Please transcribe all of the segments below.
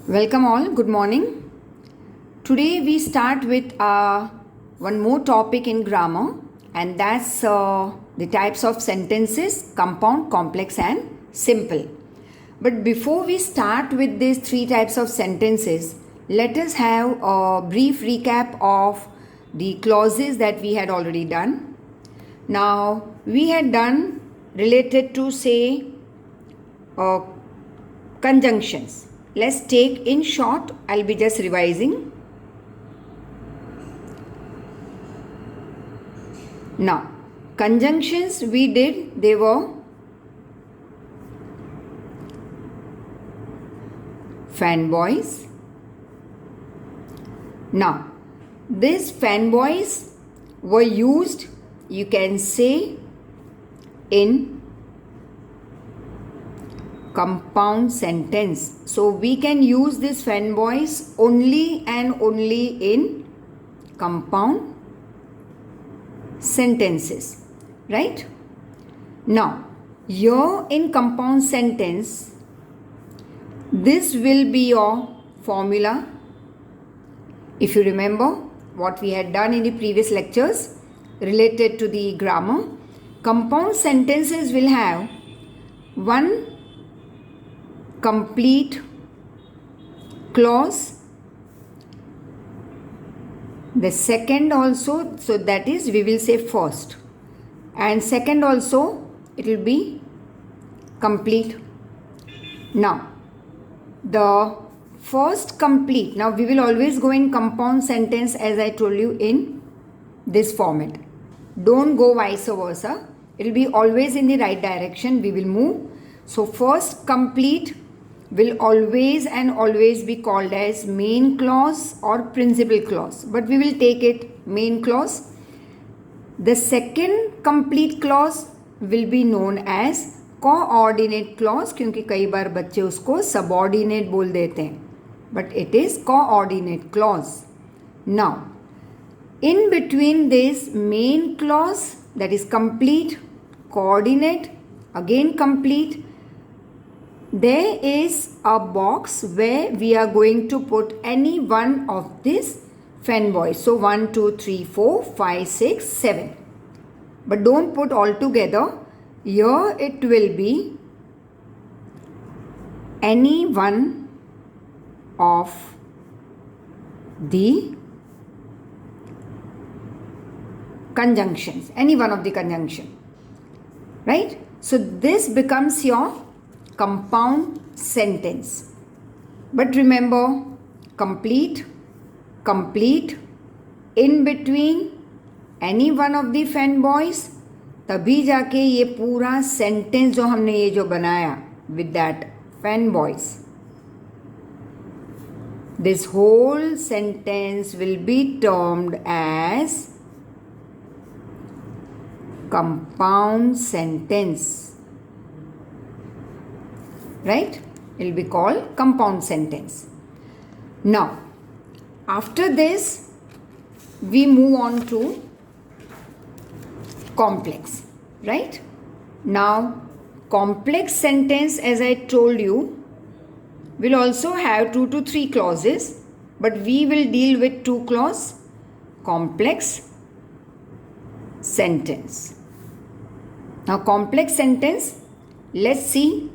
Welcome all, good morning. Today we start with one more topic in grammar, and that's the types of sentences: compound, complex and simple. But before we start with these three types of sentences, let us have a brief recap of the clauses that we had already done. Now we had done related to say conjunctions. Let's take in short, I'll be just revising. Now, conjunctions we did, they were fanboys. Now, these fanboys were used, you can say, in compound sentence. So we can use this fanboys only and only in compound sentences, right? Now, here in compound sentence, this will be your formula. If you remember what we had done in the previous lectures related to the grammar, compound sentences will have one complete clause, the second also, so that is we will say first, and second also it will be complete. Now the first complete, now we will always go in compound sentence as I told you in this format. Don't go vice versa, it will be always in the right direction we will move. So first complete will always and always be called as main clause or principal clause, but we will take it main clause. The second complete clause will be known as coordinate clause, क्योंकि कई बार बच्चे उसको subordinate बोल देते हैं, but it is coordinate clause. Now, in between this main clause, that is complete, coordinate, again complete, there is a box where we are going to put any one of these fanboys. So 1, 2, 3, 4, 5, 6, 7. But don't put all together. Here it will be any one of the conjunctions. Any one of the conjunction. Right? So this becomes your compound sentence. But remember, complete, complete, in between, any one of the fanboys, तभी जाके ये पूरा sentence जो हमने ये जो बनाया with that fanboys, this whole sentence will be termed as compound sentence. Right? It will be called compound sentence. Now, after this, we move on to complex. Right? Now, complex sentence, as I told you, will also have 2 to 3 clauses, but we will deal with 2 clause complex sentence. Now, complex sentence, let's see.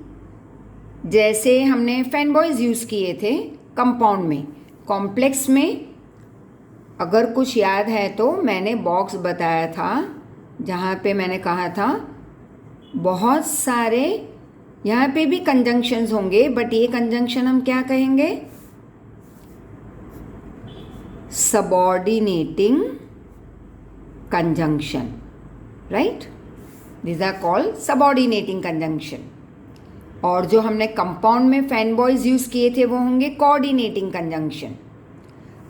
जैसे हमने फैनबॉयज़ use किए थे compound में, complex में अगर कुछ याद है तो मैंने बॉक्स बताया था जहाँ पे मैंने कहा था बहुत सारे यहाँ पे भी कंजंक्शंस होंगे, बट ये कंजंक्शन हम क्या कहेंगे? Subordinating conjunction, right? These are called subordinating conjunction. और जो हमने कंपाउंड में फैनबॉयज़ यूज़ किए थे वो होंगे कोऑर्डिनेटिंग कंजंक्शन.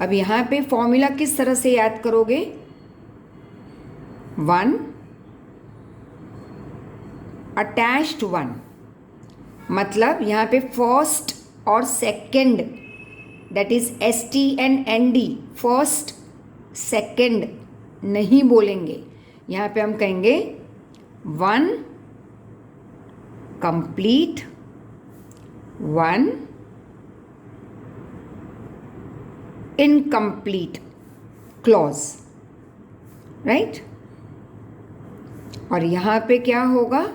अब यहाँ पे फॉर्मूला किस तरह से याद करोगे? 1 अटैच्ड 1, मतलब यहाँ पे फर्स्ट और second, that is ST and ND, first second नहीं बोलेंगे. यहाँ पे हम कहेंगे 1 complete, 1 इनकम्प्लीट क्लॉज, राइट। और यहां पे क्या होगा,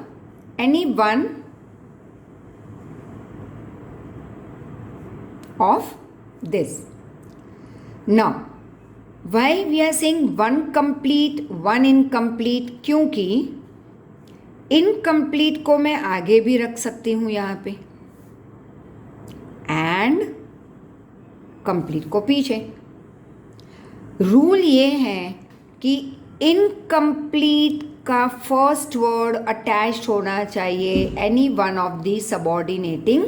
any one of this. Now why we are saying one complete one incomplete, क्योंकि इनकम्प्लीट को मैं आगे भी रख सकती हूं यहां पे एंड कंप्लीट को पीछे। रूल ये है कि इनकम्प्लीट का फर्स्ट वर्ड अटैच्ड होना चाहिए any one of the subordinating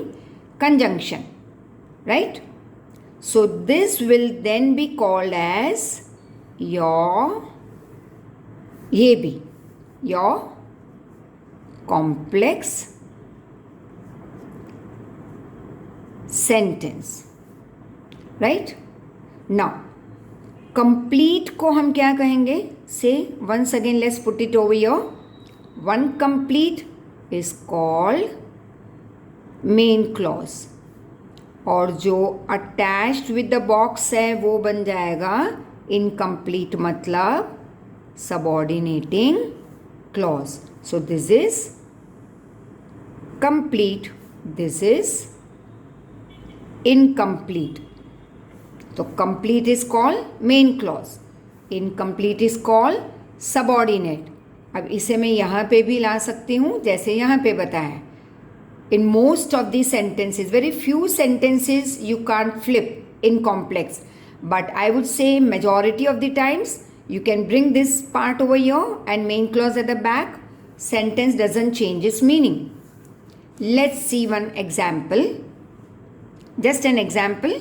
conjunction, right. So this will then be called as your complex sentence, right? Now complete को हम क्या कहेंगे? Say once again, let's put it over here. One complete is called main clause, और जो attached with the box है वो बन जाएगा इनकम्प्लीट, मतलब subordinating clause. So this is complete, this is incomplete. तो complete is called main clause, incomplete is called subordinate. अब इसे मैं यहाँ पे भी ला सकती हूँ जैसे यहाँ पे बताया। In most of the sentences, very few sentences you can't flip in complex, but I would say majority of the times you can bring this part over here and main clause at the back. Sentence doesn't change its meaning. Let's see one example. Just an example.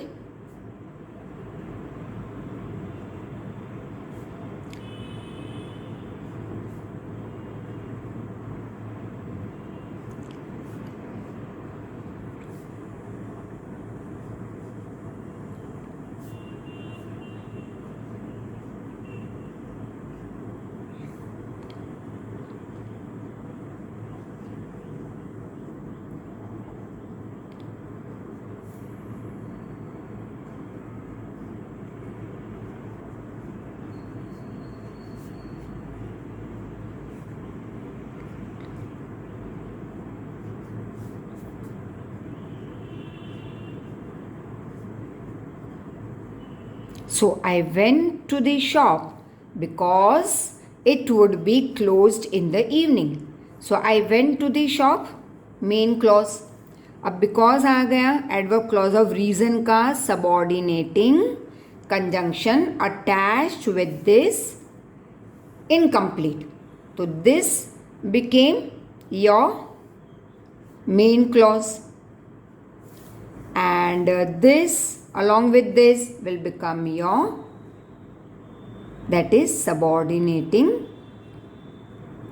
So I went to the shop because it would be closed in the evening. So I went to the shop, main clause. अब because आ गया adverb clause of reason का subordinating conjunction attached with this incomplete. तो this became your main clause, and this along with this will become your, that is subordinating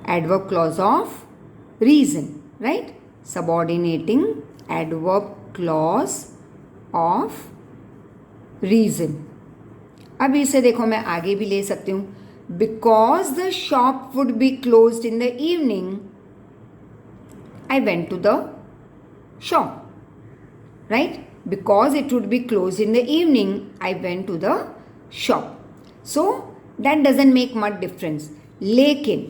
adverb clause of reason, right? Subordinating adverb clause of reason. अब इसे देखो मैं आगे भी ले सकती हूँ, because the shop would be closed in the evening I went to the shop, right? Because it would be closed in the evening I went to the shop. So that doesn't make much difference. लेकिन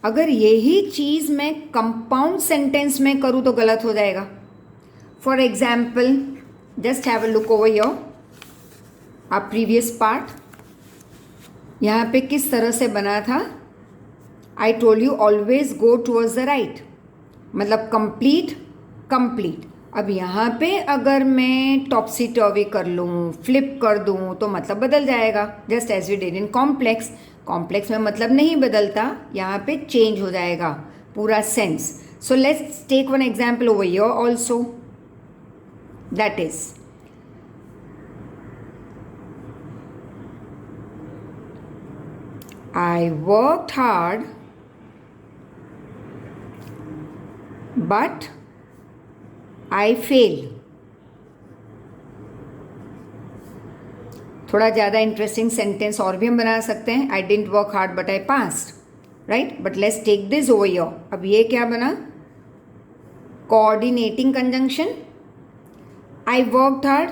अगर यही चीज़ मैं compound sentence में करूँ तो गलत हो जाएगा। For example, just have a look over your uh previous part. यहाँ पे किस तरह से बना था? I told you always go towards the right, मतलब कंप्लीट कंप्लीट। अब यहाँ पे अगर मैं टॉपसी टर्वी कर लूँ, फ्लिप कर दूँ तो मतलब बदल जाएगा, just as we did in complex. Complex में मतलब नहीं बदलता, यहाँ पे चेंज हो जाएगा पूरा sense. So let's take one example over here also, that is I worked hard, but I failed. थोड़ा ज़्यादा इंटरेस्टिंग सेंटेंस और भी हम बना सकते हैं। I didn't work hard but I passed, right? But let's take this over here. अब ये क्या बना? Coordinating conjunction. I worked hard,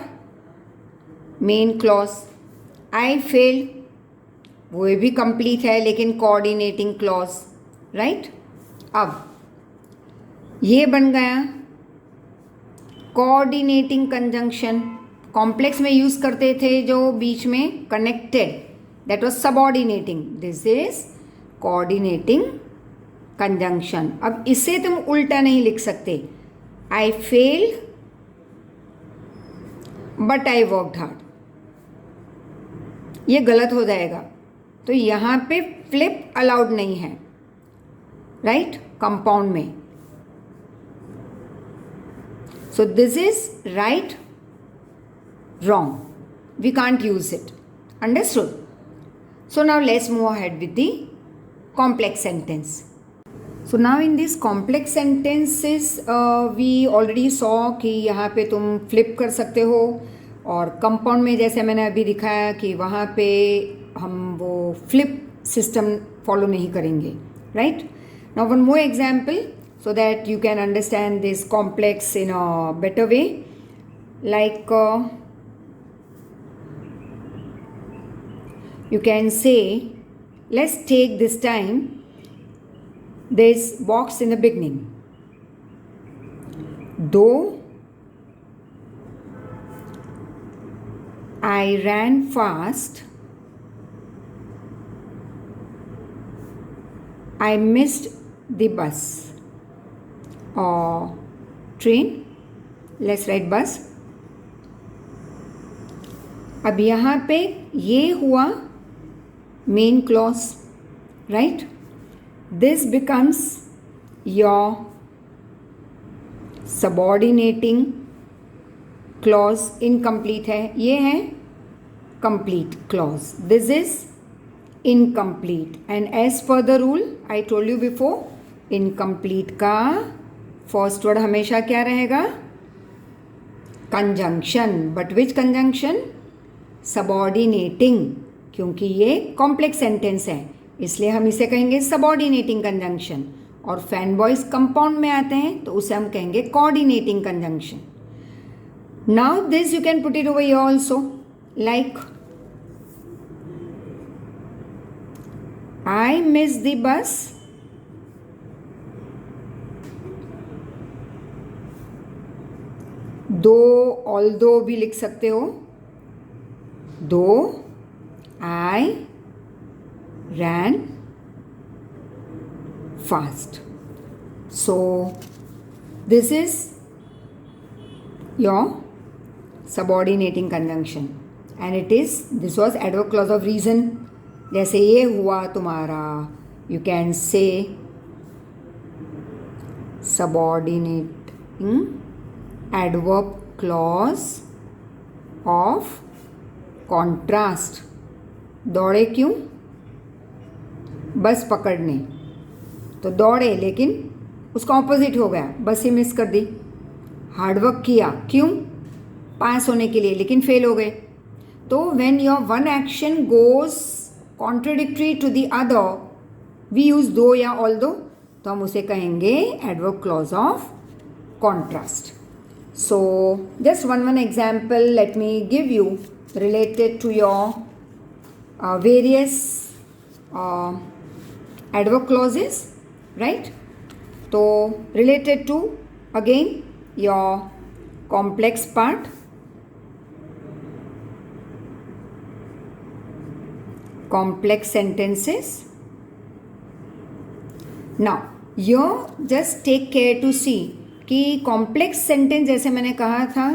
main clause, I failed, वो भी कंप्लीट है लेकिन कोऑर्डिनेटिंग क्लॉज, राइट। अब ये बन गया कोऑर्डिनेटिंग कंजंक्शन। कॉम्प्लेक्स में यूज करते थे जो बीच में connected, that was subordinating, this is coordinating conjunction. अब इसे तुम उल्टा नहीं लिख सकते, I failed but I worked hard, ये गलत हो जाएगा। तो यहाँ पे फ्लिप अलाउड नहीं है, राइट, कंपाउंड में। सो this is right, wrong, we can't use it, understood? So now let's move ahead with the complex sentence. So now in this complex sentences we already saw कि यहाँ पे तुम flip कर सकते हो, और compound में जैसे मैंने अभी दिखाया कि वहाँ पे हम वो flip system follow नहीं करेंगे, right? Now one more example so that you can understand this complex in a better way, like you can say, let's take this time this box in the beginning. Though I ran fast, I missed the bus or train. Let's write bus. अब यहाँ पे ये हुआ main clause, right. This becomes your subordinating clause, incomplete है, ये है complete clause, this is incomplete. And as per the rule I told you before, incomplete का first word हमेशा क्या रहेगा, conjunction, but which conjunction, subordinating, क्योंकि ये complex sentence है इसलिए हम इसे कहेंगे सबऑर्डिनेटिंग कंजंक्शन। और फैन बॉयज कंपाउंड में आते हैं तो उसे हम कहेंगे coordinating conjunction. Now this you can put it over here also, like I miss the bus, दो, ऑल्दो भी लिख सकते हो, दो I ran fast. So this is your subordinating conjunction and this was adverb clause of reason. जैसे ये हुआ तुम्हारा, you can say subordinating adverb clause of contrast. दौड़े क्यों, बस पकड़ने, तो दौड़े लेकिन उसका ऑपोजिट हो गया, बस ही मिस कर दी। हार्डवर्क किया क्यों, पास होने के लिए, लेकिन फेल हो गए। तो when your one action goes contradictory to the other, we use though या ऑल्दो, तो हम उसे कहेंगे adverb clause of contrast. So just one example let me give you related to your various adverb clauses, right? So related to again your complex part, complex sentences. Now here just take care to see कि complex sentence जैसे मैंने कहा था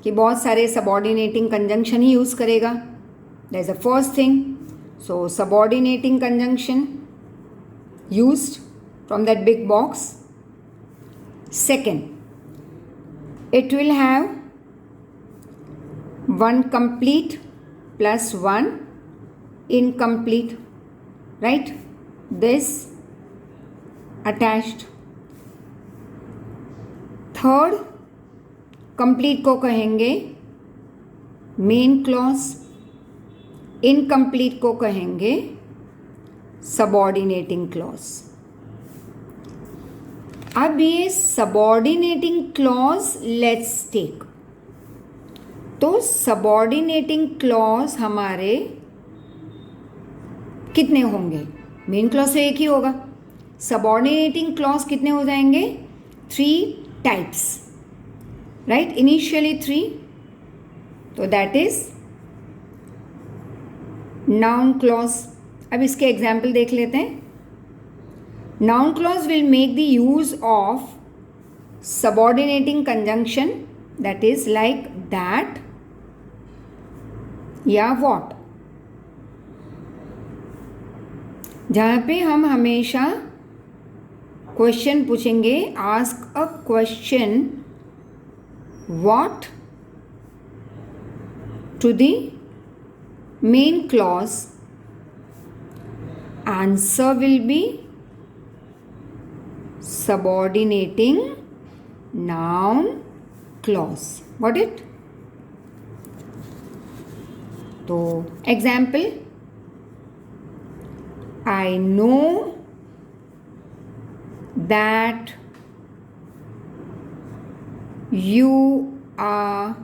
कि बहुत सारे subordinating conjunction ही use करेगा, that is the first thing. So subordinating conjunction used from that big box. Second, it will have one complete plus one incomplete, right, this attached. Third, complete को कहेंगे मेन क्लॉज, इनकम्प्लीट को कहेंगे subordinating clause. अब ये subordinating clause let's take, तो subordinating clause हमारे कितने होंगे? मेन क्लॉज तो एक ही होगा. सबऑर्डिनेटिंग क्लॉज कितने हो जाएंगे? 3 टाइप्स, राइट? इनिशियली 3. तो दैट इज नाउन क्लॉज. अब इसके एग्जाम्पल देख लेते हैं. Noun clause will make the use of subordinating conjunction, that is like that या व्हाट, जहाँ पे हम हमेशा क्वेश्चन पूछेंगे. Ask a question what to the main clause, answer will be subordinating noun clause. Got it? तो example, I know that you are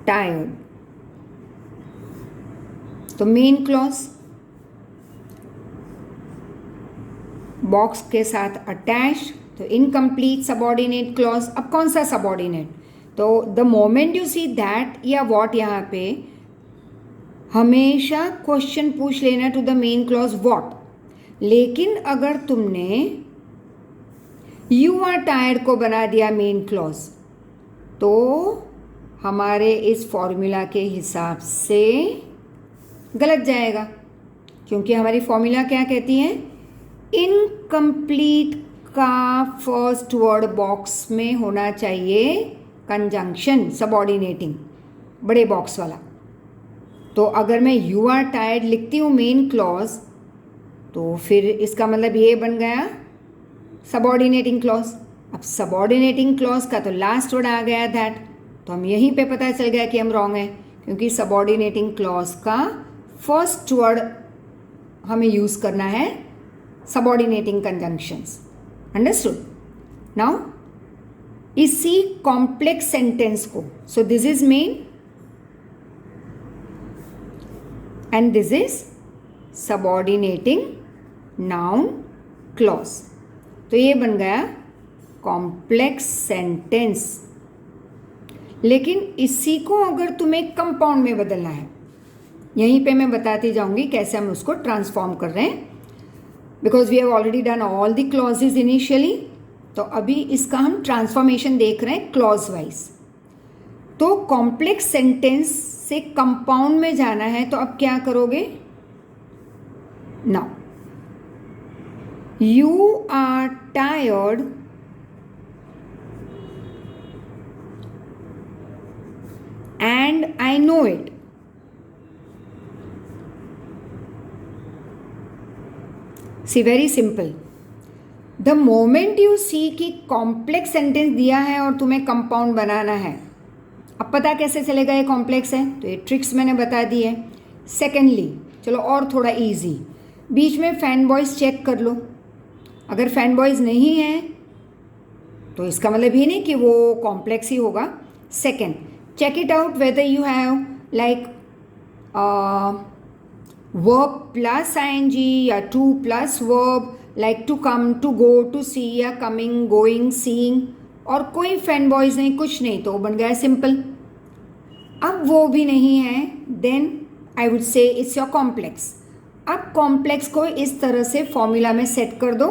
tired. तो main clause box के साथ अटैच, तो इनकम्प्लीट सबऑर्डिनेट क्लॉज. अब कौन सा subordinate? तो the moment you see that या व्हाट, यहाँ पे हमेशा क्वेश्चन पूछ लेना to the main clause what. लेकिन अगर तुमने यू आर टायर्ड को बना दिया मेन क्लॉज, तो हमारे इस फॉर्मूला के हिसाब से गलत जाएगा, क्योंकि हमारी फॉर्मूला क्या कहती है? इनकम्प्लीट का फर्स्ट वर्ड बॉक्स में होना चाहिए कंजंक्शन सबऑर्डिनेटिंग, बड़े बॉक्स वाला. तो अगर मैं यू आर टायर्ड लिखती हूँ मेन क्लॉज, तो फिर इसका मतलब ये बन गया सबऑर्डिनेटिंग क्लॉज. अब सबऑर्डिनेटिंग क्लॉज का तो लास्ट वर्ड आ गया दैट, तो हम यहीं पे पता चल गया कि हम रॉन्ग हैं, क्योंकि सबऑर्डिनेटिंग क्लॉज का फर्स्ट वर्ड हमें यूज़ करना है subordinating conjunctions. Understood? Now इसी complex sentence को, so this is main and this is subordinating noun clause. तो ये बन गया complex sentence. लेकिन इसी को अगर तुम्हें कंपाउंड में बदलना है, यहीं पे मैं बताती जाऊंगी कैसे हम उसको ट्रांसफॉर्म कर रहे हैं, because we have already done all the clauses initially. तो अभी इसका हम ट्रांसफॉर्मेशन देख रहे हैं क्लॉज वाइज. तो कॉम्प्लेक्स सेंटेंस से कंपाउंड में जाना है, तो अब क्या करोगे? Now you are tired and I know it. See very simple. The moment you see कि कॉम्प्लेक्स सेंटेंस दिया है और तुम्हें कंपाउंड बनाना है, अब पता कैसे चलेगा ये कॉम्प्लेक्स है? तो ये ट्रिक्स मैंने बता दी है. सेकेंडली, चलो और थोड़ा इजी, बीच में फैन बॉयज चेक कर लो. अगर फैन बॉयज नहीं है तो इसका मतलब ये नहीं कि वो कॉम्प्लेक्स ही होगा. Second, check it out whether you have like verb plus ing या to plus verb like to come, to go, to see या coming, going, seeing, और कोई फैन बॉयज नहीं, कुछ नहीं, तो बन गया सिंपल. अब वो भी नहीं है, then I would say it's your complex. अब कॉम्प्लेक्स को इस तरह से फॉर्मूला में सेट कर दो,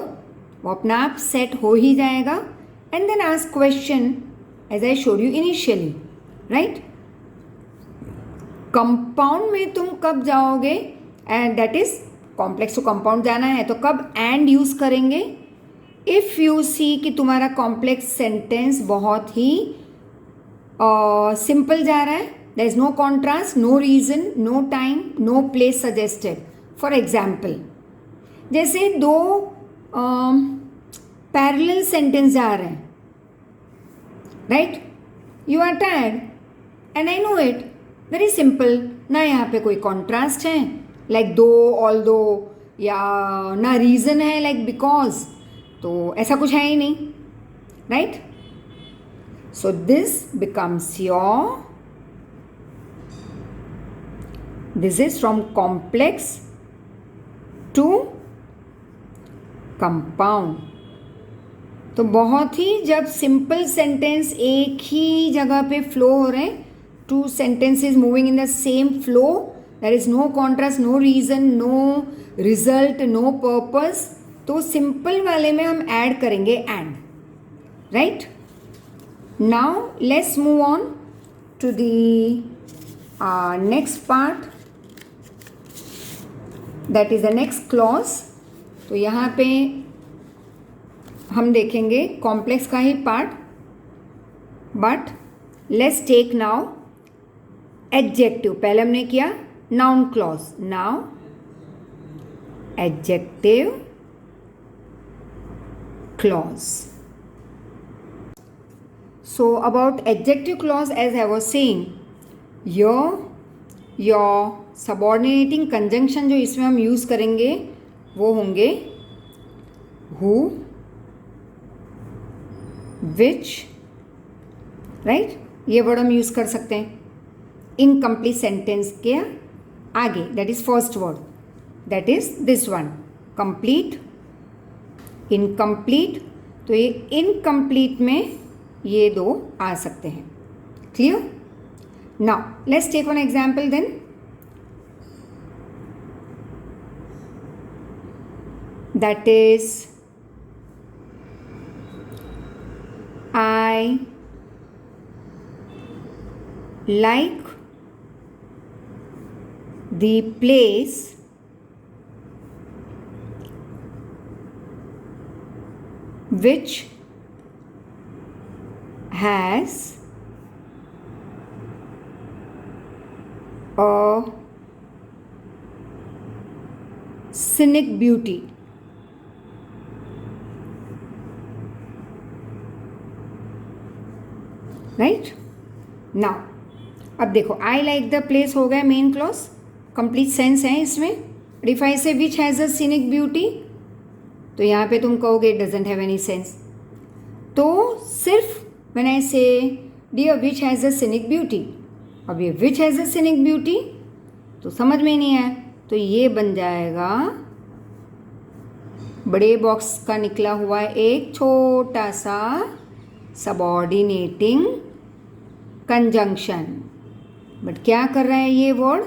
वो अपना आप सेट हो ही जाएगा. And then ask question as I showed you initially, right? Compound में तुम कब जाओगे? And that is complex to compound जाना है, तो कब एंड यूज करेंगे? इफ यू सी कि तुम्हारा कॉम्प्लेक्स सेंटेंस बहुत ही सिंपल जा रहा है, there is no contrast, no reason, no time, no place suggested. For example, जैसे दो पैरेलल सेंटेंस जा रहे हैं, right? You are tired and I know it. Very simple ना, यहाँ पे कोई कॉन्ट्रास्ट है लाइक दो, ऑल दो, या ना रीज़न है लाइक बिकॉज, तो ऐसा कुछ है ही नहीं, right? So this becomes your, this is from complex to compound. तो बहुत ही जब सिंपल सेंटेंस एक ही जगह पे फ्लो हो रहे हैं, two sentences moving in the same flow, there is no contrast, no reason, no result, no purpose, तो सिंपल वाले में हम ऐड करेंगे and, right. Now let's move on to the next part, that is the next clause. तो यहाँ पे हम देखेंगे कॉम्प्लेक्स का ही part, but let's take now adjective. पहले हमने किया noun clause, now adjective clause. So about adjective clause, as I was saying, your subordinating conjunction जो इसमें हम यूज करेंगे वो होंगे हु, विच, राइट। ये वर्ड हम यूज कर सकते हैं इनकम्प्लीट सेंटेंस के आगे, that is first word, that is this one, complete, incomplete. तो ये इनकम्प्लीट में ये दो आ सकते हैं, clear. Now let's take one example then. That is I like the place which has a scenic beauty. Right now अब देखो, आई लाइक द प्लेस हो गया मेन क्लॉज, कंप्लीट सेंस है इसमें। If I say which has a scenic beauty, तो यहाँ पे तुम कहोगे it doesn't have any sense. तो सिर्फ when I say dear which has a scenic beauty, अब ये which has a scenic beauty तो समझ में नहीं आया, तो ये बन जाएगा बड़े बॉक्स का निकला हुआ एक छोटा सा सबऑर्डिनेटिंग कंजंक्शन। बट क्या कर रहा है ये word,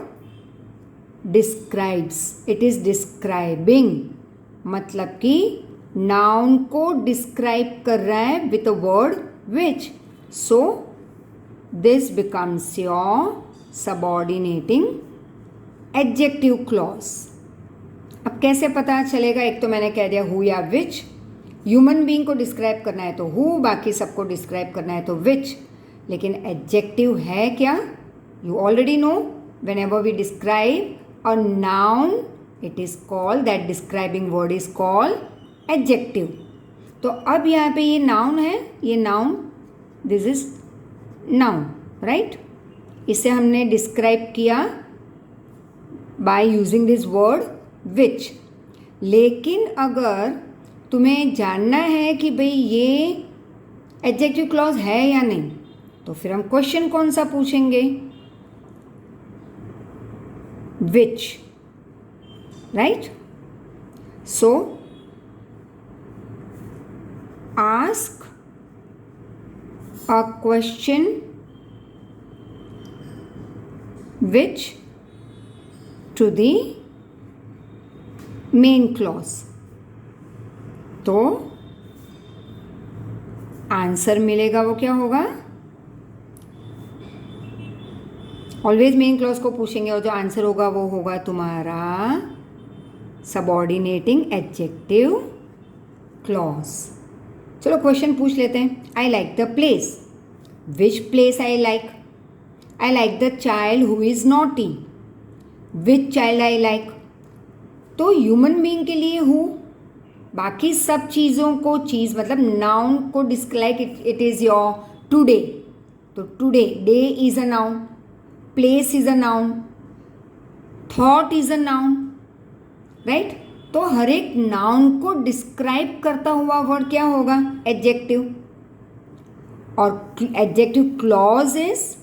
describes, it is describing, मतलब कि नाउन को डिस्क्राइब कर रहा है with a word which, so this becomes your subordinating adjective clause. अब कैसे पता चलेगा, एक तो मैंने कह दिया हु या विच, ह्यूमन बीइंग को डिस्क्राइब करना है तो हु, बाकी सबको डिस्क्राइब करना है तो विच, लेकिन एडजेक्टिव है क्या, you already know, whenever we describe a noun it is called, that describing word is called adjective. तो अब यहाँ पे ये नाउन है, ये noun, this is noun, right. इसे हमने डिस्क्राइब किया by using this word which. लेकिन अगर तुम्हें जानना है कि भाई ये एडजेक्टिव क्लॉज है या नहीं, तो फिर हम क्वेश्चन कौन सा पूछेंगे, which, right. So ask a question which to the main clause, तो आंसर मिलेगा वो क्या होगा, ऑलवेज मेन क्लॉज को पूछेंगे और जो आंसर होगा वो होगा तुम्हारा सबऑर्डिनेटिंग एडजेक्टिव क्लॉज। चलो क्वेश्चन पूछ लेते हैं। आई like the place, which place I like, I like the child who is naughty, which child I like. तो ह्यूमन बीइंग के लिए हु, बाकी सब चीज़ों को, चीज़ मतलब नाउन को describe, it is your today, तो today, day is a noun, place is a noun, thought is a noun, right. तो हर एक नाउन को डिस्क्राइब करता हुआ वर्ड क्या होगा, एडजेक्टिव। और एडजेक्टिव क्लॉज इज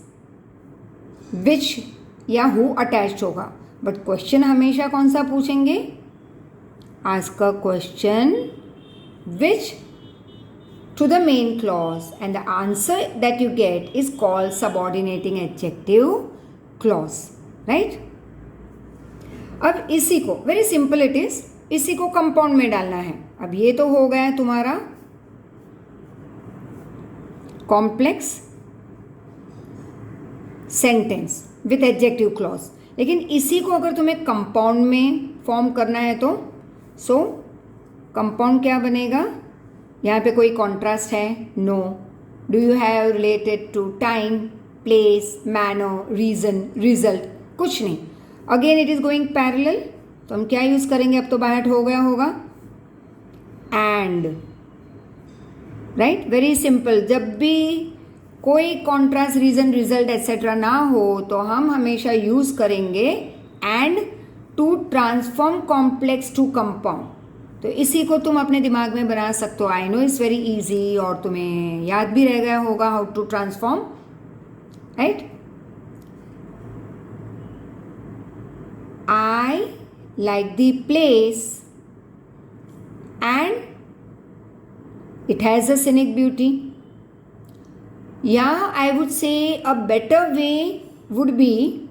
विच या हु अटैच्ड होगा। बट क्वेश्चन हमेशा कौन सा पूछेंगे, ask a question which to the main clause and the answer that you get is called subordinating adjective clause, right? अब इसी को वेरी सिंपल इट इज, इसी को कंपाउंड में डालना है. अब ये तो हो गया तुम्हारा complex sentence with adjective clause. लेकिन इसी को अगर तुम्हें कंपाउंड में फॉर्म करना है तो सो कंपाउंड क्या बनेगा? यहाँ पे कोई कॉन्ट्रास्ट है? No. Do you have related to time, place, manner, reason, result? कुछ नहीं. Again it is going parallel, तो हम क्या यूज करेंगे? अब तो बाहर हो गया होगा एंड, राइट? Very simple. जब भी कोई कॉन्ट्रास्ट, रीजन, रिजल्ट एट्सेट्रा ना हो तो हम हमेशा यूज करेंगे and to transform complex to compound. तो इसी को तुम अपने दिमाग में बना सकते हो. I know it's very easy और तुम्हें याद भी रह गया होगा how to transform, right? I like the place and it has a scenic beauty. Yeah, I would say a better way would be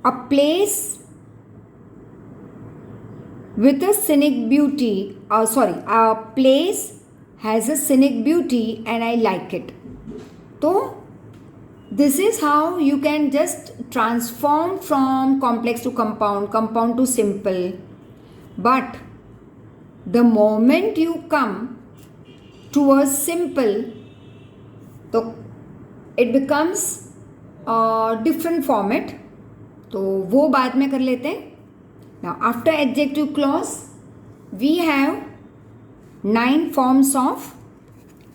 a place with a scenic beauty. A place has a scenic beauty and I like it. So this is how you can just transform from complex to compound, compound to simple. But the moment you come towards simple, तो it becomes a different format. तो वो बाद में कर लेते हैं. Now after adjective clause we have 9 forms of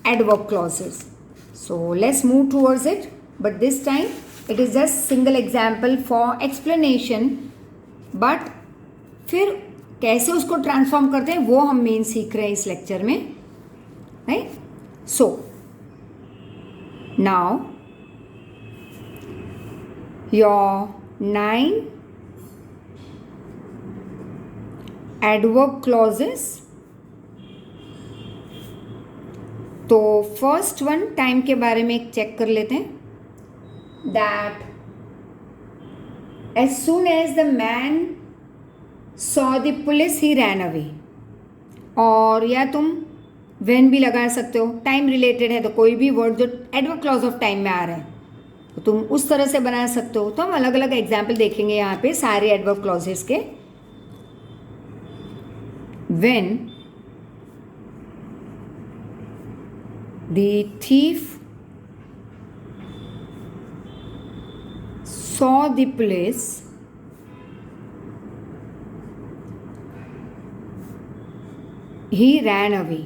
adverb clauses. So let's move towards it, but this time it is just single example for explanation. But फिर कैसे उसको ट्रांसफॉर्म करते हैं वो हम मेन सीख रहे हैं इस लेक्चर में, right? So now your 9 adverb clauses. तो फर्स्ट वन टाइम के बारे में एक चेक कर लेते हैं. That as soon as the man saw the police he ran away. और या तुम when भी लगा सकते हो. टाइम रिलेटेड है तो कोई भी वर्ड जो एडवर्ब क्लॉज ऑफ टाइम में आ रहा है तो तुम उस तरह से बना सकते हो. तो हम अलग अलग एग्जाम्पल देखेंगे यहाँ पे सारे एडवर्ब क्लॉजेस के. when the thief saw the police he ran away.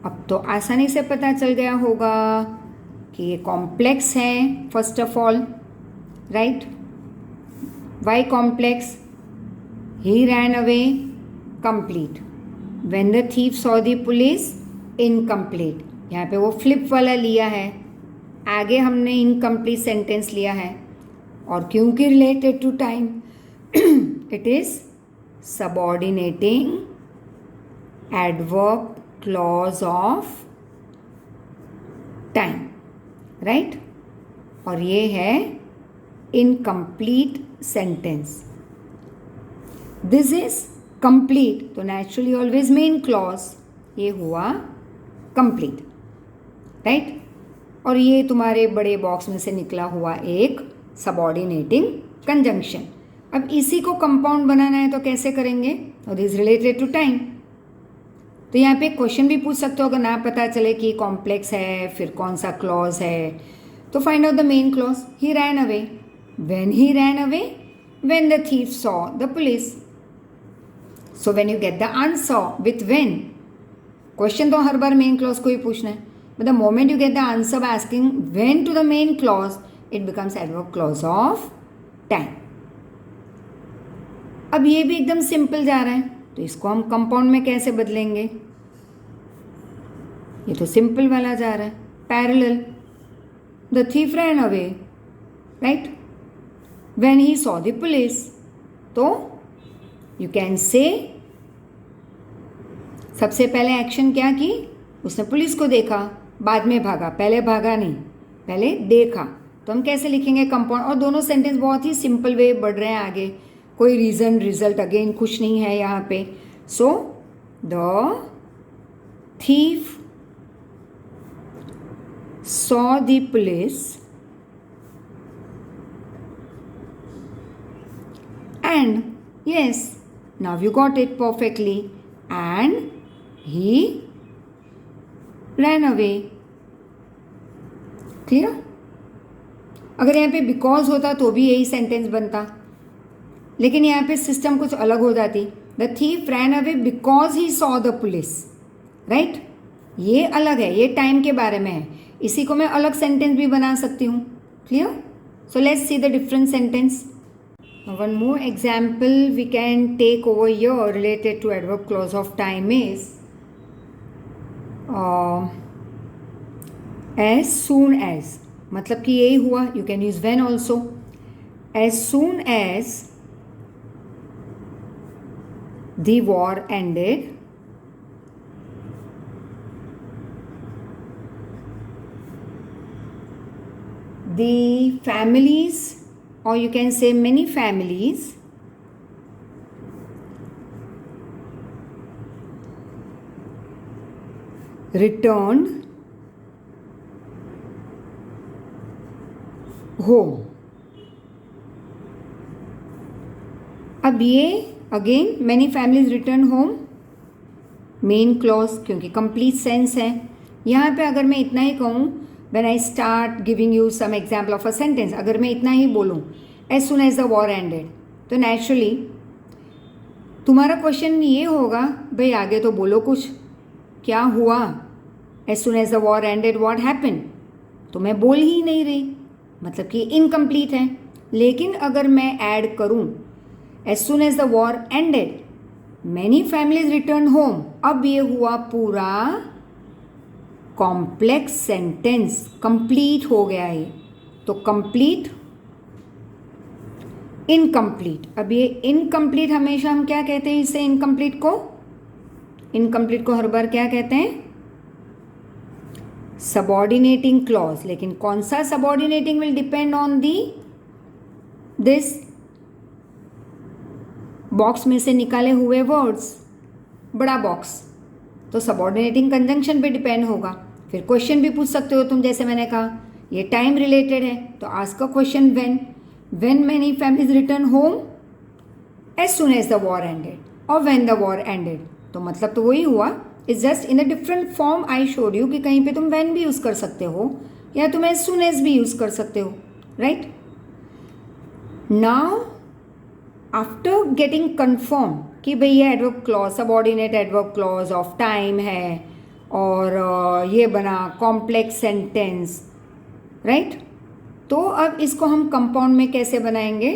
अब तो आसानी से पता चल गया होगा कि ये कॉम्प्लेक्स है first of all, right? Why complex? He ran away complete. When the thief saw the police incomplete. यहाँ पे वो फ्लिप वाला लिया है, आगे हमने इनकम्प्लीट सेंटेंस लिया है और क्योंकि related to time it is subordinating adverb clause of time, right? और ये है incomplete sentence. This is complete, तो naturally always main clause. ये हुआ complete, right? और ये तुम्हारे बड़े बॉक्स में से निकला हुआ एक subordinating conjunction. अब इसी को कंपाउंड बनाना है तो कैसे करेंगे? और दिस रिलेटेड टू टाइम. तो यहाँ पे क्वेश्चन भी पूछ सकते हो अगर ना पता चले कि कॉम्प्लेक्स है फिर कौन सा क्लॉज है. तो find out the main clause. He ran away. When he ran away, when the thief saw the police. So when you get the answer with when, question तो हर बार मेन क्लॉज को ही पूछना है, but the moment you get the answer by asking when to the main clause it becomes adverb clause of time. अब ये भी एकदम सिंपल जा रहा है तो इसको हम कंपाउंड में कैसे बदलेंगे? ये तो सिंपल वाला जा रहा है, parallel. The thief ran away, right? When he saw the police. तो यू कैन से सबसे पहले एक्शन क्या की, उसने पुलिस को देखा, बाद में भागा, पहले भागा नहीं, पहले देखा। तो हम कैसे लिखेंगे कंपाउंड, और दोनों सेंटेंस बहुत ही सिंपल वे बढ़ रहे हैं आगे, कोई रीज़न रिजल्ट अगेन कुछ नहीं है यहाँ पे। So the thief saw the police and yes, now you got it perfectly, and he ran away. Clear? अगर यहाँ पे बिकॉज होता तो भी यही सेंटेंस बनता, लेकिन यहाँ पे सिस्टम कुछ अलग हो जाती। The thief ran away because he saw the police, right? ये अलग है, ये टाइम के बारे में है, इसी को मैं अलग सेंटेंस भी बना सकती हूँ। Clear? So let's see the different sentence. One more example we can take over here related to adverb clause of time is as soon as, मतलब कि यही हुआ, you can use when also. As soon as the war ended, the families, or you can say many families, returned home. अब ये again many families return home, main clause, क्योंकि complete sense है। यहाँ पे अगर मैं इतना ही कहूँ, when I start giving you some example of a sentence, अगर मैं इतना ही बोलूँ as soon as the war ended, तो naturally तुम्हारा क्वेश्चन ये होगा, भाई आगे तो बोलो कुछ, क्या हुआ? as soon as the war ended what happened? तो मैं बोल ही नहीं रही, मतलब कि इनकम्प्लीट है। लेकिन अगर मैं ऐड करूँ as soon as the war ended many families returned home, अब ये हुआ पूरा कॉम्प्लेक्स सेंटेंस, कंप्लीट हो गया ये। तो कंप्लीट, इनकम्प्लीट, अब ये इनकम्प्लीट हमेशा हम क्या कहते हैं इसे, इनकम्प्लीट को हर बार क्या कहते हैं? Subordinating clause. लेकिन कौन सा subordinating will depend on the this box में से निकाले हुए वर्ड्स, बड़ा बॉक्स, तो सबऑर्डिनेटिंग कंजंक्शन पे डिपेंड होगा। फिर क्वेश्चन भी पूछ सकते हो तुम, जैसे मैंने कहा ये टाइम रिलेटेड है, तो ask a question when many families return home as soon as the war ended, और व्हेन द वॉर एंडेड, तो मतलब तो वही हुआ। It's just in a different form I showed you कि कहीं पे तुम व्हेन भी यूज़ कर सकते हो या तुम एज सुन एज भी यूज़ कर सकते हो, right? Now after getting confirm कि भाई ये adverb clause subordinate adverb clause of time है और ये बना कॉम्प्लेक्स सेंटेंस, राइट? तो अब इसको हम कंपाउंड में कैसे बनाएंगे?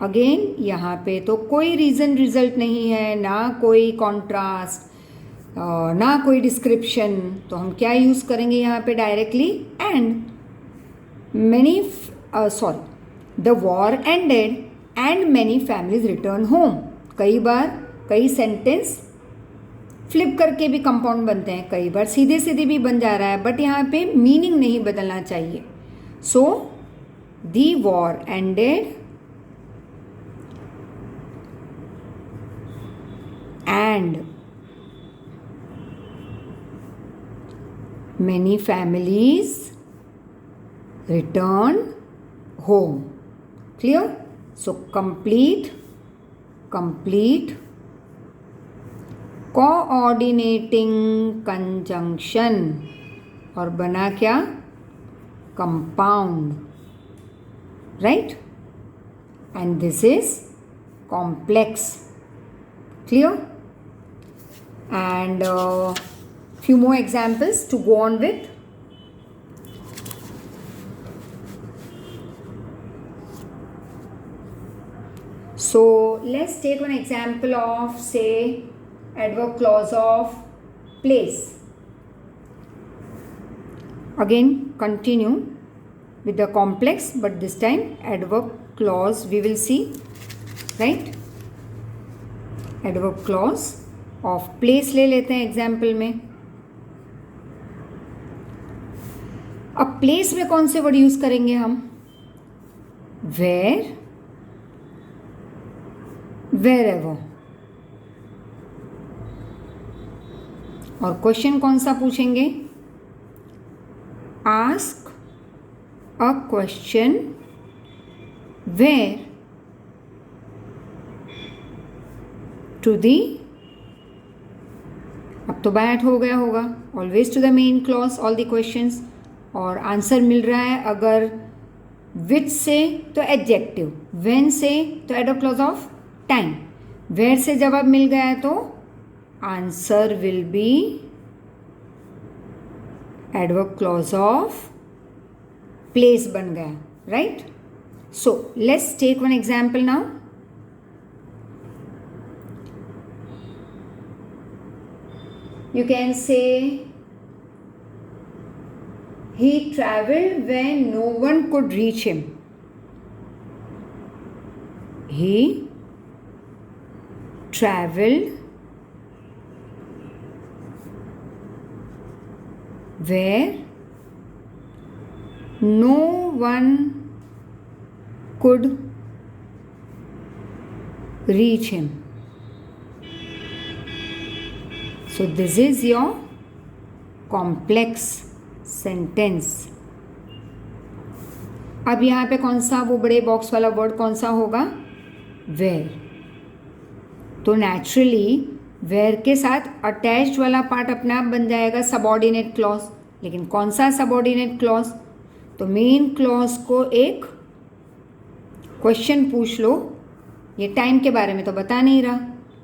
अगेन यहाँ पे तो कोई रीज़न रिजल्ट नहीं है, ना कोई कॉन्ट्रास्ट, ना कोई डिस्क्रिप्शन, तो हम क्या यूज़ करेंगे यहाँ पे? Directly and. Many the war ended and many families return home. कई बार कई सेंटेंस फ्लिप करके भी कंपाउंड बनते हैं, कई बार सीधे सीधे भी बन जा रहा है, बट यहाँ पे मीनिंग नहीं बदलना चाहिए। So the war ended and many families return home. Clear? So complete coordinating conjunction, और बना क्या? Compound, right? And this is complex. Clear? And few more examples to go on with. So let's take one example of, say, adverb clause of place. Again continue with the complex, but this time adverb clause we will see, right? Adverb clause of place ले लेते हैं example में. अब place में कौन से word use करेंगे हम? Where, wherever. और क्वेश्चन कौन सा पूछेंगे? Ask a question where to the, अब तो बैट हो गया होगा, always to the main clause all the questions. और आंसर मिल रहा है अगर विच से तो एडजेक्टिव, व्हेन से तो adverb clause of time, where से जवाब मिल गया है तो answer will be adverb clause of place बन गया, right? So let's take one example now. You can say he traveled when no one could reach him. He traveled where no one could reach him. So this is your complex sentence. अब यहाँ पे कौन सा वो बड़े box वाला word कौन सा होगा? वेयर. तो नेचुरली वेयर के साथ अटैच्ड वाला पार्ट अपने आप बन जाएगा सबऑर्डिनेट क्लॉज. लेकिन कौन सा सबऑर्डिनेट क्लॉज? तो मेन क्लॉज को एक क्वेश्चन पूछ लो, ये टाइम के बारे में तो बता नहीं रहा,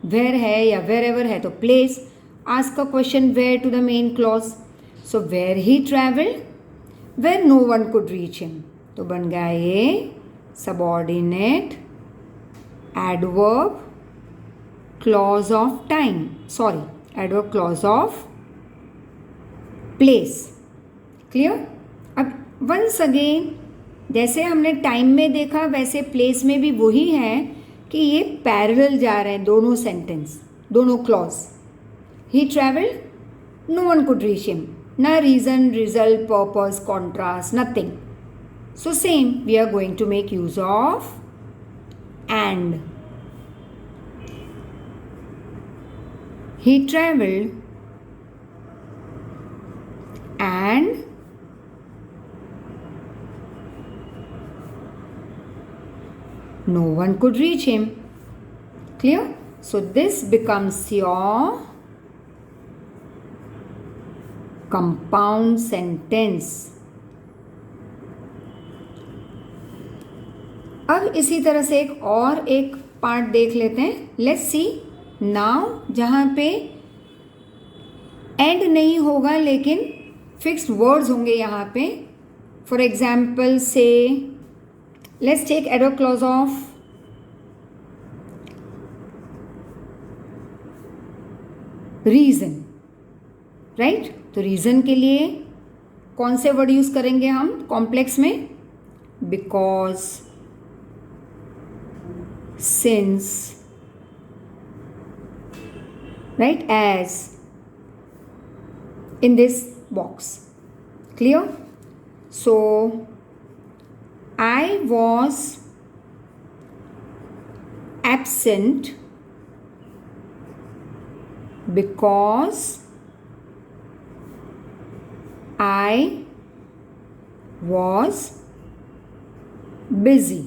वेयर है या वेयर एवर है तो place. Ask a question where to the main clause. So where he traveled, where no one could reach him. तो बन गया ये subordinate adverb clause of time. Sorry, adverb clause of place. Clear? अब once again जैसे हमने time में देखा वैसे प्लेस में भी वही है कि ये पैरेलल जा रहे हैं दोनों सेंटेंस, दोनों clause. He traveled, no one could reach him. No reason, result, purpose, contrast, nothing. So same, we are going to make use of and. He traveled and no one could reach him. Clear? So this becomes your compound sentence. अब इसी तरह से एक part देख लेते हैं. Let's see now जहाँ पे एंड नहीं होगा लेकिन फिक्स्ड वर्ड्स होंगे यहाँ पे. For example say let's take adverb clause of reason, right? तो रीजन के लिए कौन से वर्ड यूज करेंगे हम कॉम्प्लेक्स में? Because, since, right? As in this box. Clear? So I was absent because I was busy.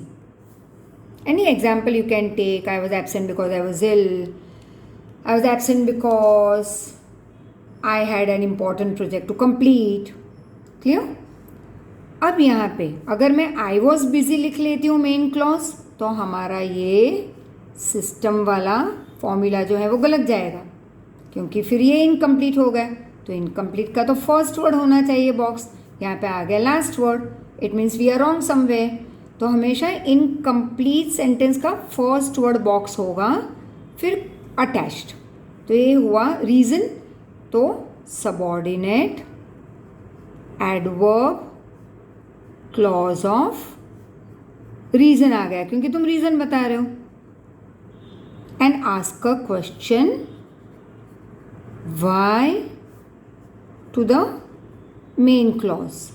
Any example you can take. I was absent because I was ill. I was absent because I had an important project to complete. Clear? अब यहाँ पे अगर मैं I was busy लिख लेती हूँ main clause तो हमारा ये सिस्टम वाला फॉर्मूला जो है वो गलत जाएगा, क्योंकि फिर ये इनकम्प्लीट हो गया. तो इनकम्प्लीट का तो फर्स्ट वर्ड होना चाहिए बॉक्स, यहाँ पे आ गया last word. It means we are wrong somewhere. तो हमेशा इनकम्प्लीट सेंटेंस का फर्स्ट वर्ड बॉक्स होगा, फिर अटैच्ड. तो ये हुआ रीज़न. तो subordinate adverb clause of reason आ गया, क्योंकि तुम रीज़न बता रहे हो. And ask a question y to the main clause.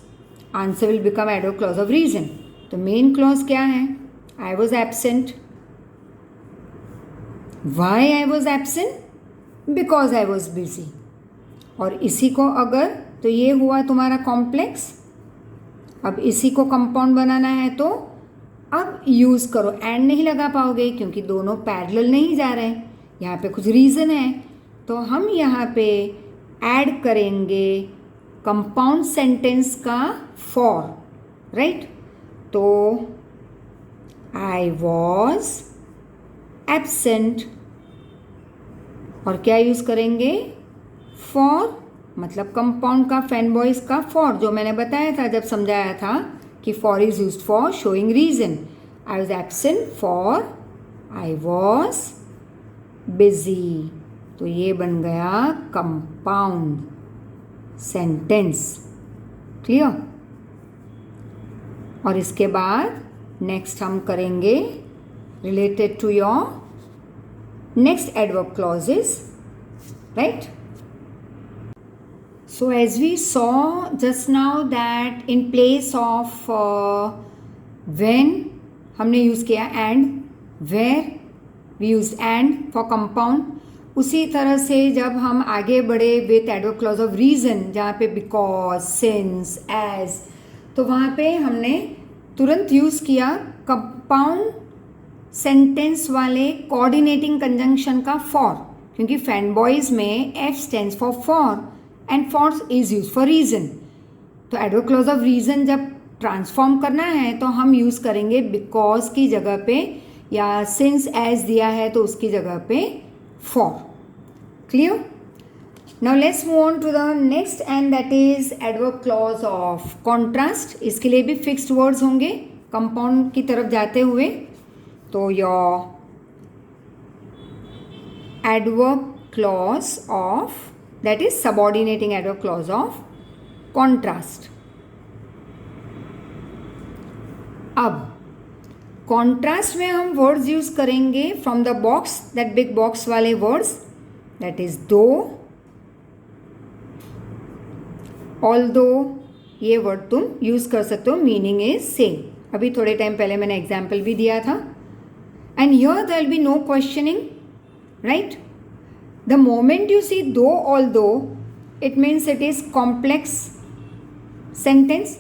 Answer will become adverb clause of reason. तो main clause क्या है? I was absent. Why I was absent? Because I was busy. और इसी को अगर, तो ये हुआ तुम्हारा कॉम्प्लेक्स. अब इसी को कंपाउंड बनाना है तो अब यूज़ करो. एंड नहीं लगा पाओगे क्योंकि दोनों पैरेलल नहीं जा रहे हैं. यहाँ पे कुछ रीज़न है तो हम यहाँ पे ऐड करेंगे कंपाउंड सेंटेंस का फॉर. राइट. तो आई वॉज एब्सेंट और क्या यूज़ करेंगे? फॉर. मतलब कंपाउंड का, फैन बॉयज का फॉर, जो मैंने बताया था जब समझाया था कि for is used for showing reason. I was absent for I was busy. तो ये बन गया कंपाउंड सेंटेंस. क्लियर. और इसके बाद नेक्स्ट हम करेंगे related to your next adverb clauses. Right. So as we saw just now that in place of when हमने यूज़ किया and, where we used and for compound. उसी तरह से जब हम आगे बढ़े with adverb clause of reason, जहाँ पे because, since, as, तो वहाँ पे हमने तुरंत यूज़ किया कंपाउंड सेंटेंस वाले कोऑर्डिनेटिंग कंजंक्शन का for, क्योंकि फैनबॉयज में F stands for for and for is use for reason. तो एडवर्ब क्लॉज ऑफ रीज़न जब ट्रांसफॉर्म करना है तो हम यूज़ करेंगे बिकॉज की जगह पे, या सिंस एज दिया है तो उसकी जगह पे for. Clear. Now let's move on to the next and that is adverb clause of contrast. इसके लिए भी फिक्स्ड वर्ड्स होंगे कंपाउंड की तरफ जाते हुए. तो your adverb clause of, that is subordinating adverb clause of contrast. अब contrast में हम words use करेंगे from the box, that big box वाले words, that is though, although. ये word तुम use कर सकते हो, meaning is same. अभी थोड़े टाइम पहले मैंने example भी दिया था. and here there will be no questioning, right? The moment you see though, although, it means it is complex sentence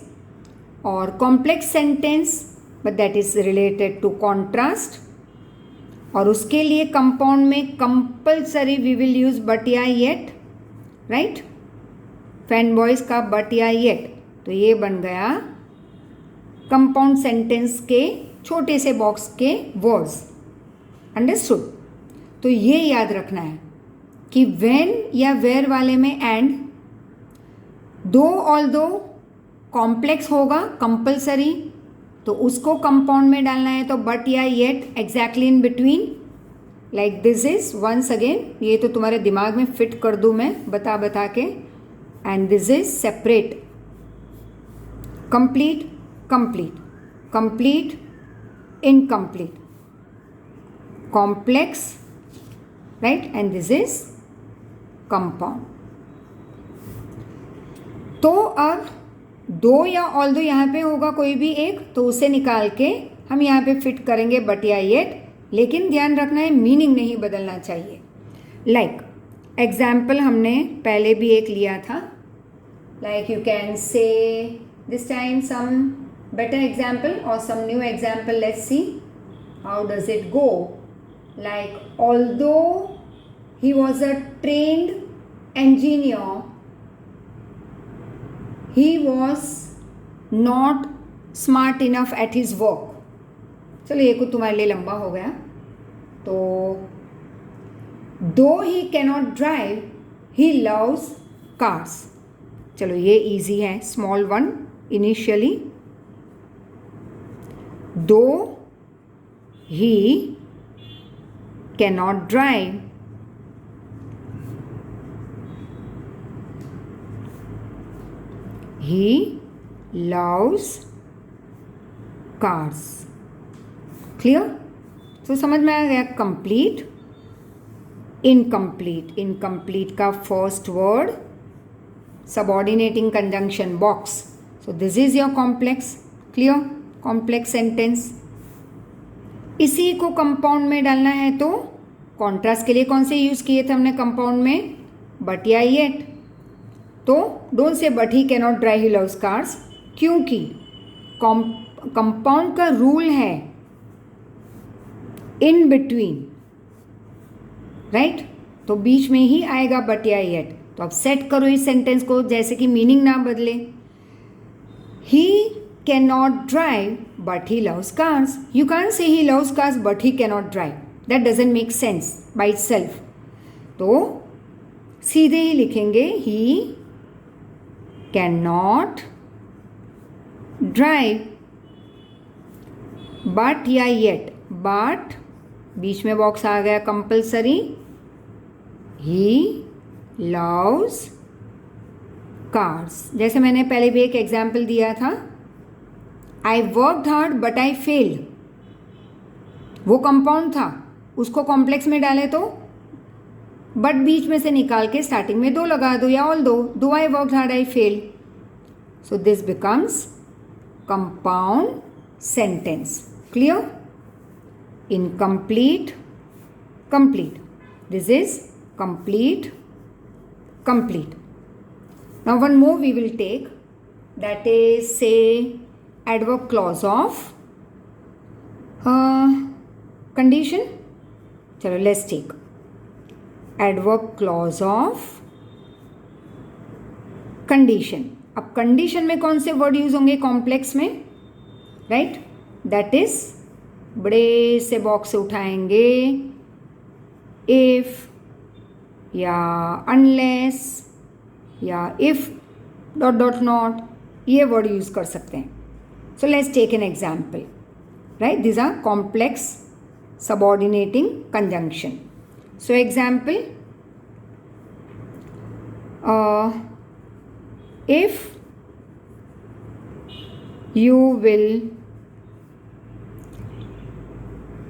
or complex sentence, but that is related to contrast. और उसके लिए compound में compulsory we will use but या yet, right? fan boys का but या yet. तो ये बन गया compound sentence के छोटे से box के words. Understood? तो ये याद रखना है कि when या where वाले में and, though although कॉम्प्लेक्स होगा कंपल्सरी, तो उसको कंपाउंड में डालना है तो but या yet exactly in between. Like this is once again, ये तो तुम्हारे दिमाग में फिट कर दूँ मैं बता बता के. And this is separate, complete, complete, complete, incomplete, complex, right. And this is compound. तो अब दो या ऑल दो यहाँ पे होगा कोई भी एक, तो उसे निकाल के हम यहाँ पे फिट करेंगे बट या येट. लेकिन ध्यान रखना है मीनिंग नहीं बदलना चाहिए. लाइक एग्जाम्पल हमने पहले भी एक लिया था. Like you can say this time some better example और some new example. Let's see how does it go. Like although he was a trained engineer, he was not smart enough at his work. चलो ये कुछ तुम्हारे लिए लंबा हो गया. तो though he cannot drive, he loves cars. चलो ये easy है, small one initially. though he cannot drive, he loves cars. Clear? तो समझ में आ गया. कंप्लीट, इनकम्प्लीट, इनकम्प्लीट का first word subordinating conjunction box. So this is your complex. Clear? Complex sentence. इसी को कंपाउंड में डालना है तो कॉन्ट्रास्ट के लिए कौन से यूज किए थे हमने कंपाउंड में? बट या येट. तो don't say but he cannot drive he loves cars, क्योंकि कंपाउंड का रूल है इन बिटवीन, राइट? तो बीच में ही आएगा बट या येट. तो अब सेट करो इस सेंटेंस को जैसे कि मीनिंग ना बदले. ही cannot drive but he loves cars. You can't say he loves cars but he cannot drive. That doesn't make sense by itself. तो सीधे ही लिखेंगे he cannot drive but या yet. but बीच में बॉक्स आ गया कंपल्सरी. he loves cars. जैसे मैंने पहले भी एक एग्जाम्पल दिया था, आई worked hard but I failed. वो कंपाउंड था, उसको कॉम्प्लेक्स में डाले तो बट बीच में से निकाल के स्टार्टिंग में दो लगा दो या although I worked hard I failed. So this becomes compound sentence. Clear? Incomplete, complete. This is complete, complete. Now one more we will take, that is say adverb clause of condition. चलो let's take adverb clause of condition. अब condition में कौन से word use होंगे complex में? Right? That is बड़े से box से उठाएंगे if या unless या if डॉट डॉट नॉट, ये वर्ड यूज कर सकते हैं. So let's take an example. Right? This are complex subordinating conjunction. So example, if you will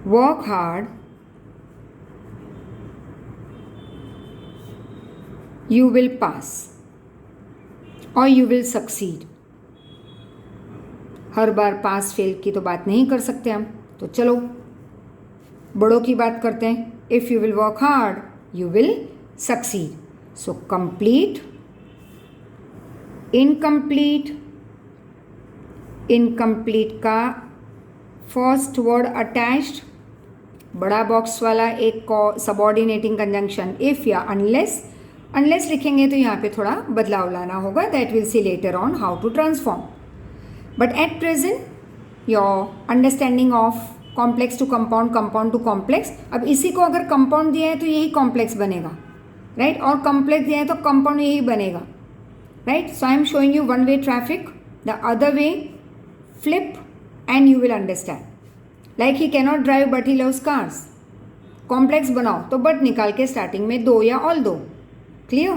work hard you will pass or you will succeed. हर बार pass fail की तो बात नहीं कर सकते हम, तो चलो बड़ों की बात करते हैं. If you will work hard you will succeed. So complete, incomplete. Incomplete का फर्स्ट वर्ड अटैच्ड, बड़ा बॉक्स वाला एक सबऑर्डिनेटिंग कंजंक्शन इफ या अनलेस. अनलेस लिखेंगे तो यहाँ पे थोड़ा बदलाव लाना होगा. That will see later on how to transform. But at present your understanding of complex to compound, compound to complex. अब इसी को अगर कंपाउंड दिया है तो यही कॉम्प्लेक्स बनेगा, राइट? और कॉम्प्लेक्स दिया है तो कंपाउंड यही बनेगा, right? So I am showing you one way traffic, the other way flip and you will understand. Like he cannot drive but he loves cars. Complex बनाओ तो बट निकाल के स्टार्टिंग में दो या ऑल दो. Clear?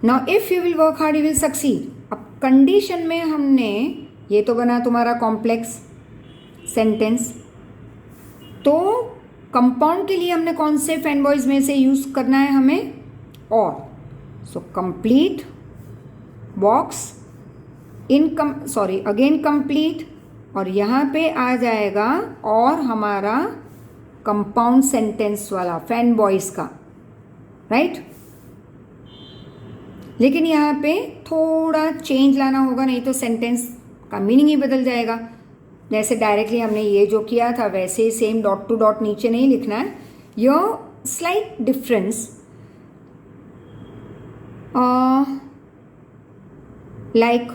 Now if you will work hard you will succeed. अब condition में हमने ये तो बना तुम्हारा कॉम्प्लेक्स सेंटेंस, तो कंपाउंड के लिए हमने कौन से फैनबॉयज में से यूज करना है हमें? और. So complete box again complete, और यहाँ पे आ जाएगा और हमारा कंपाउंड सेंटेंस वाला फैनबॉयज का, राइट? लेकिन यहाँ पे थोड़ा चेंज लाना होगा, नहीं तो सेंटेंस का मीनिंग ही बदल जाएगा. जैसे डायरेक्टली हमने ये जो किया था वैसे ही सेम डॉट टू डॉट नीचे नहीं लिखना है. Your slight difference, like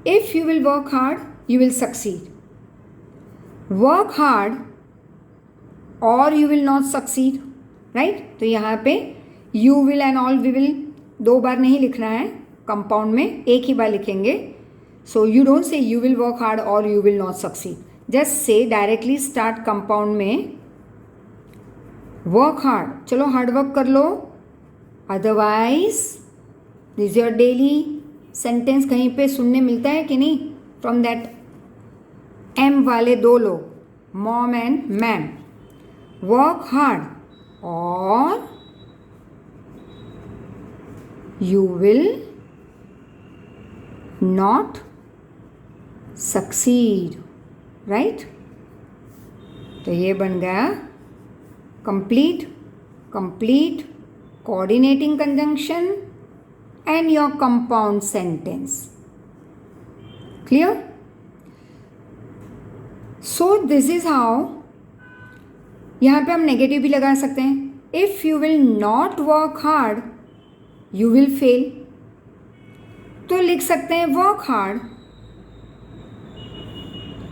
if you will work hard you will succeed. Work hard और you will not succeed, right? तो यहाँ पे you will and all we will दो बार नहीं लिखना है, कंपाउंड में एक ही बार लिखेंगे. So you don't say you will work hard और you will not succeed. Just say directly start compound में वर्क हार्ड. चलो हार्ड वर्क कर लो, otherwise this your daily sentence. कहीं पे सुनने मिलता है कि नहीं? फ्रॉम दैट एम वाले दो लोग, mom and ma'am. Work hard or you will not succeed, right? तो ये बन गया complete, complete, coordinating conjunction and your compound sentence. Clear? So this is how, यहाँ पे हम नेगेटिव भी लगा सकते हैं. If you will not work hard, you will fail. तो लिख सकते हैं work hard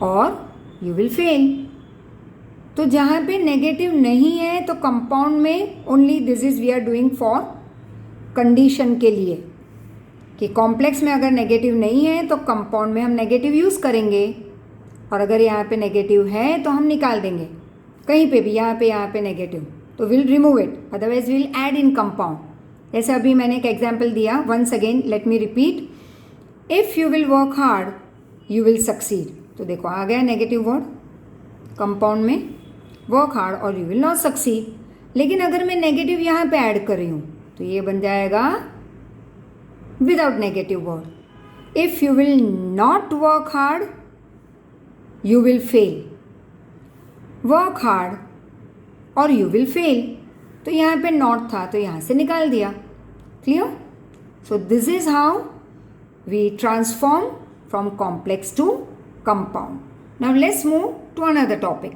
और you will fail. तो जहाँ पे नेगेटिव नहीं है तो कंपाउंड में only this is we are doing for condition के लिए, कि कॉम्प्लेक्स में अगर नेगेटिव नहीं है तो कंपाउंड में हम नेगेटिव यूज़ करेंगे, और अगर यहाँ पे नेगेटिव है तो हम निकाल देंगे. कहीं पे भी यहाँ पे नेगेटिव तो will remove it, otherwise will add in compound. जैसे अभी मैंने एक एग्जाम्पल दिया, once again let me repeat, if you will work hard you will succeed. तो देखो आ गया नेगेटिव वर्ड कंपाउंड में, वर्क हार्ड और यू विल नॉट सक्सीड. लेकिन अगर मैं नेगेटिव यहाँ पे ऐड कर रही हूँ तो ये बन जाएगा without negative word, if you will not work hard you will fail. Work hard और यू विल फेल, तो यहाँ पे नॉट था तो यहाँ से निकाल दिया. Clear? So this is how we transform from complex to compound. Now let's move to another topic.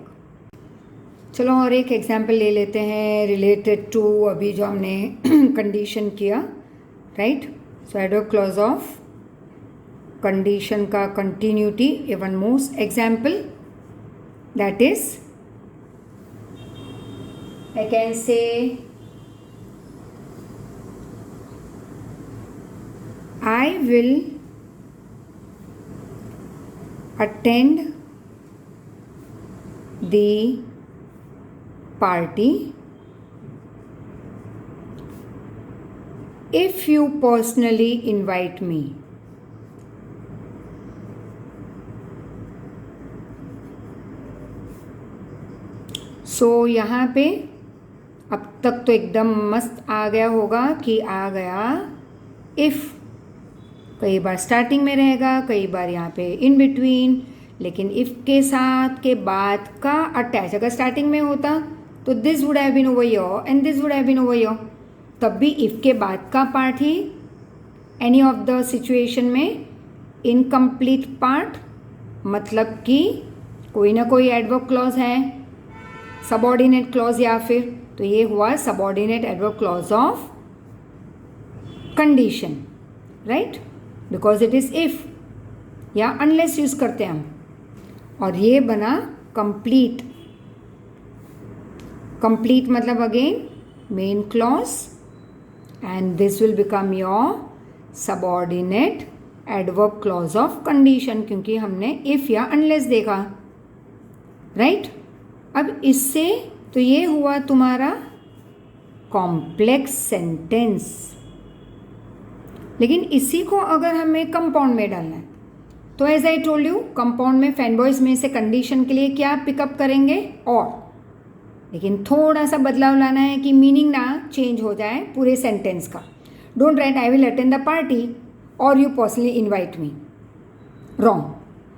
चलो और एक एग्जाम्पल ले लेते हैं रिलेटेड टू अभी जो हमने कंडीशन किया, right? So adverb clause of condition का continuity, a one most example, that is I can say I will attend the party if you personally invite me. So यहाँ पे अब तक तो एकदम मस्त आ गया होगा कि आ गया इफ़. कई बार स्टार्टिंग में रहेगा, कई बार यहाँ पे इन बिटवीन, लेकिन इफ़ के साथ के बाद का अटैच अगर स्टार्टिंग में होता तो this would have been over your and this would have been over your. तब भी इफ़ के बाद का पार्ट ही एनी ऑफ द सिचुएशन में इनकम्प्लीट पार्ट, मतलब कि कोई ना कोई एडवर्ब क्लॉज है, सबऑर्डिनेट क्लॉज या फिर, तो ये हुआ subordinate adverb clause of condition, right? Because it is if या अनलेस यूज करते हैं हम. और ये बना कंप्लीट. कंप्लीट मतलब again main clause and this will become your subordinate adverb clause of condition, क्योंकि हमने इफ या अनलेस देखा, राइट? अब इससे तो ये हुआ तुम्हारा कॉम्प्लेक्स सेंटेंस. लेकिन इसी को अगर हमें कंपाउंड में डालना है तो as I told you, compound में फैनबॉयज में से कंडीशन के लिए क्या पिकअप करेंगे और, लेकिन थोड़ा सा बदलाव लाना है कि मीनिंग ना चेंज हो जाए पूरे सेंटेंस का. Don't write I will attend the party और you personally invite me. Wrong.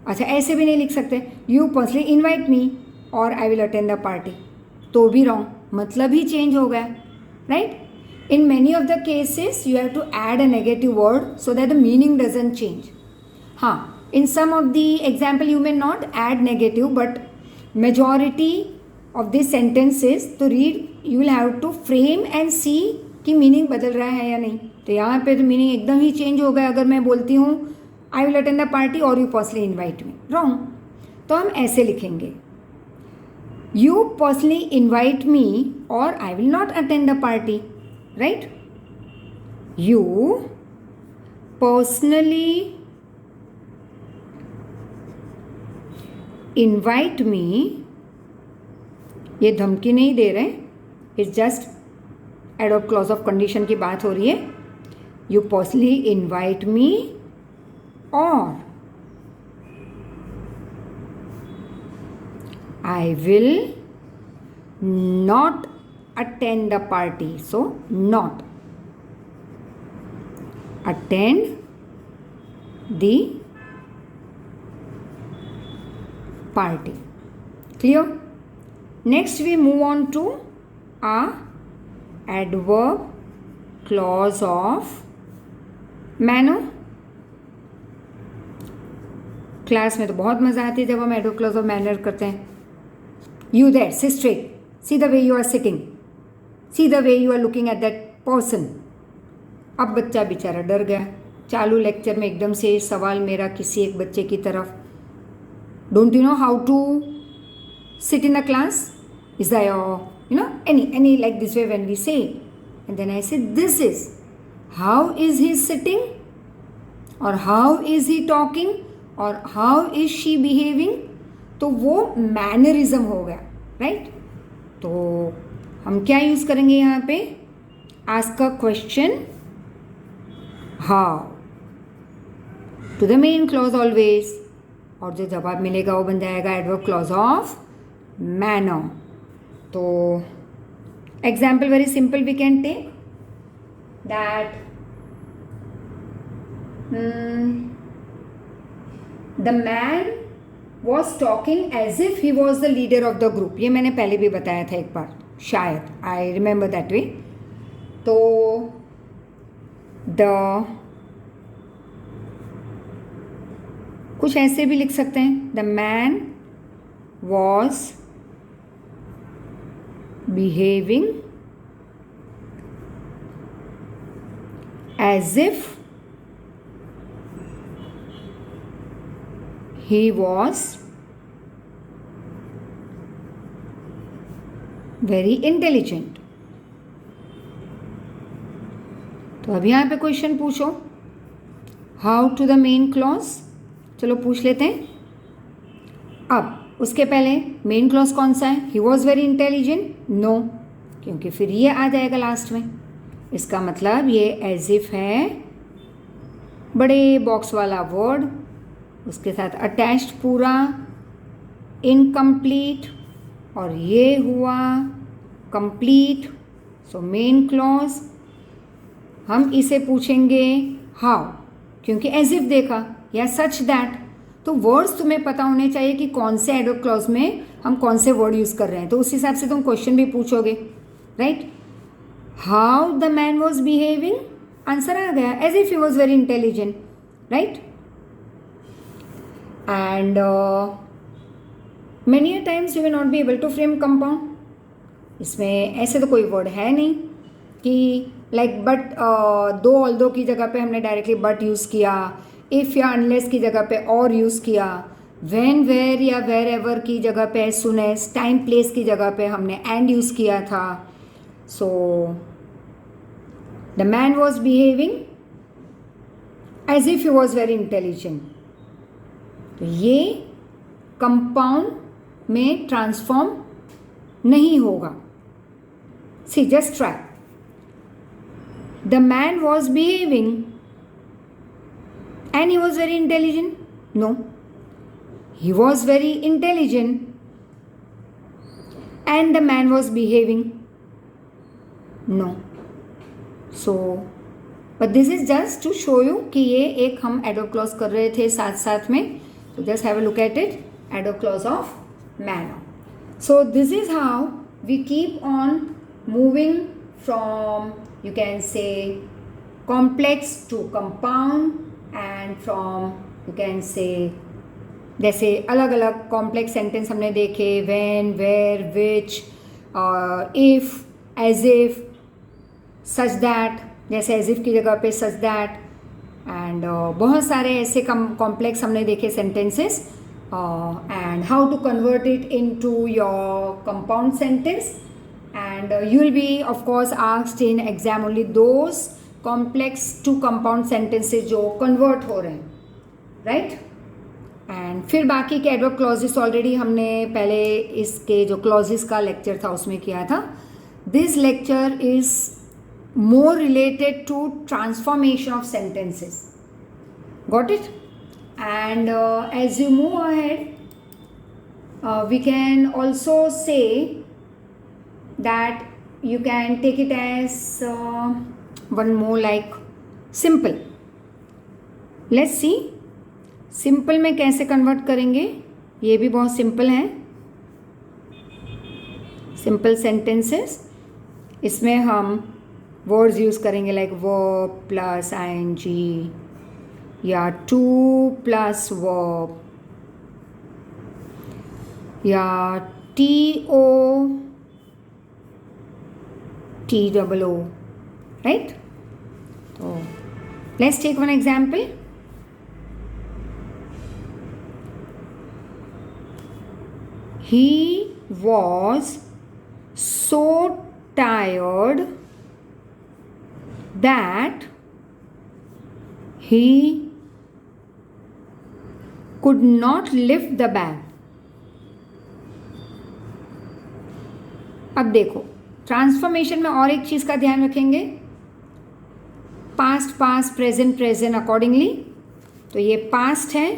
अच्छा ऐसे भी नहीं लिख सकते, यू पर्सनली इन्वाइट मी और I will attend the party, तो भी रॉन्ग, मतलब ही चेंज हो गया, right? In many of the cases you have to add a negative word so that the meaning doesn't change. हाँ, in some of the example you may not add negative, but majority of this sentences तो read you will have to frame and see कि meaning बदल रहा है या नहीं. तो यहाँ पे तो मीनिंग एकदम ही चेंज हो गया अगर मैं बोलती हूँ I will attend the party और you personally invite me. Wrong. तो हम ऐसे लिखेंगे, you personally invite me or I will not attend the party, right? You personally invite me, ये धमकी नहीं दे रहे, it's just adverb clause of condition की बात हो रही है. You personally invite me or I will not attend the party. So not. Attend the party. Clear? Next we move on to a adverb clause of manner. Class में तो बहुत मज़ा आती है जब हम एडवर्ब क्लॉज ऑफ मैनर करते हैं. You there, sit straight, see the way you are sitting, see the way you are looking at that person. अब बच्चा बेचारा डर गया. चालू लेक्चर में एकदम से सवाल मेरा किसी एक बच्चे की तरफ, don't you know how to sit in a class? Is there any like this way when we say? And then I said, this is how is he sitting, or how is he talking, or how is she behaving. तो वो mannerism हो गया, right? तो हम क्या use करेंगे यहाँ पे? Ask a question how to the main clause always, और जो जवाब मिलेगा वो बन जाएगा adverb clause of manner. So example very simple we can take that the man was talking as if he was the leader of the group. ये मैंने पहले भी बताया था एक बार शायद, I remember that way. तो कुछ ऐसे भी लिख सकते हैं, the man was behaving as if he was very intelligent. तो अब यहाँ पे क्वेश्चन पूछो, how to the main clause. चलो पूछ लेते हैं. अब उसके पहले मेन क्लॉज कौन सा है? He was very intelligent. No, क्योंकि फिर ये आ जाएगा लास्ट में. इसका मतलब ये एज इफ है, बड़े बॉक्स वाला वर्ड, उसके साथ अटैच्ड पूरा, इनकम्प्लीट, और ये हुआ कंप्लीट. सो मेन क्लॉज हम इसे पूछेंगे हाउ, क्योंकि एज इफ देखा, या सच दैट. तो वर्ड्स तुम्हें पता होने चाहिए कि कौन से एडवर्ब क्लॉज में हम कौन से वर्ड यूज़ कर रहे हैं. तो उस हिसाब से तुम क्वेश्चन भी पूछोगे, right? How the man was behaving, answer आ गया, as if he was very intelligent, right? And many a times you will not be able to frame compound. इसमें ऐसे तो कोई वर्ड है नहीं कि लाइक बट, दो ऑल दो की जगह पे हमने डायरेक्टली बट यूज़ किया, इफ़ या अनलेस की जगह पे और यूज़ किया, व्हेन वेयर या वेर एवर की जगह पे as soon as, time place की जगह पे हमने एंड यूज़ किया था. So the man was behaving as if he was very intelligent. तो ये कंपाउंड में ट्रांसफॉर्म नहीं होगा. See just try. The man was behaving and he was very intelligent. No, he was very intelligent and the man was behaving. No. So but this is just to show you कि ये एक हम adverb clause कर रहे थे साथ साथ में. So just have a look at it, adverb clause of manner. So this is how we keep on moving from, you can say, complex to compound, and from you can say, जैसे अलग अलग complex sentence हमने देखे, when, where, which, if, as if, such that, जैसे as if की जगह पे such that, and बहुत सारे ऐसे कॉम्प्लेक्स हमने देखे sentences, and how to convert it into your compound sentence. And you will be of course asked in exam only those complex to compound sentences जो convert हो रहे हैं, राइट? एंड फिर बाकी के एडवर्ब क्लॉजेस ऑलरेडी हमने पहले इसके जो क्लॉजेस का लेक्चर था उसमें किया था. This lecture is more related to transformation of sentences. Got it? And as you move ahead we can also say that you can take it as one more like simple. Let's see simple में कैसे convert करेंगे. ये भी बहुत simple है. Simple sentences, इसमें हम words use करेंगे लाइक वर्ब प्लस आईएनजी या टू प्लस वर्ब या TO TOO, right? So let's take one example. He was so tired that he could not lift the bag. अब देखो transformation में और एक चीज़ का ध्यान रखेंगे, past past present present accordingly. तो ये पास्ट है,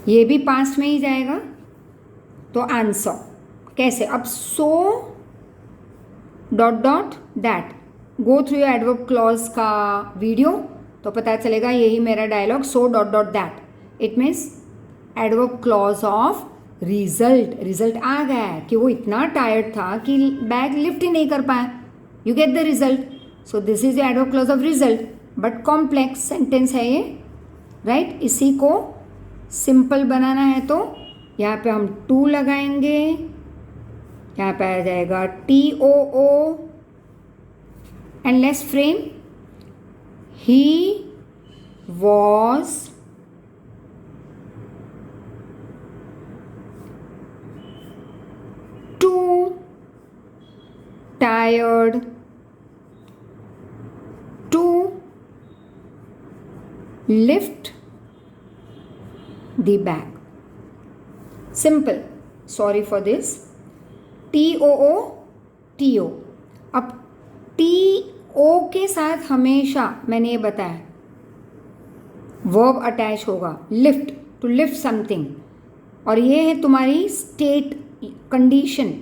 ये भी पास्ट में ही जाएगा. तो आंसर कैसे, अब so dot dot that, go through your adverb clause का वीडियो तो पता चलेगा यही मेरा dialogue. So dot dot that, it means adverb clause of result. Result आ गया है कि वो इतना टायर्ड था कि बैग लिफ्ट ही नहीं कर पाया. You get the result. So this is the adverb clause of result, but complex sentence है ये, राइट? इसी को सिंपल बनाना है तो यहाँ पे हम टू लगाएंगे, यहाँ पे आ जाएगा TOO and let's frame. He was too tired to lift the bag. Simple. Sorry for this. TOO TO. अब TO के साथ हमेशा मैंने ये बताया वर्ब अटैच होगा. लिफ्ट, टू लिफ्ट समथिंग, और ये है तुम्हारी स्टेट कंडीशन.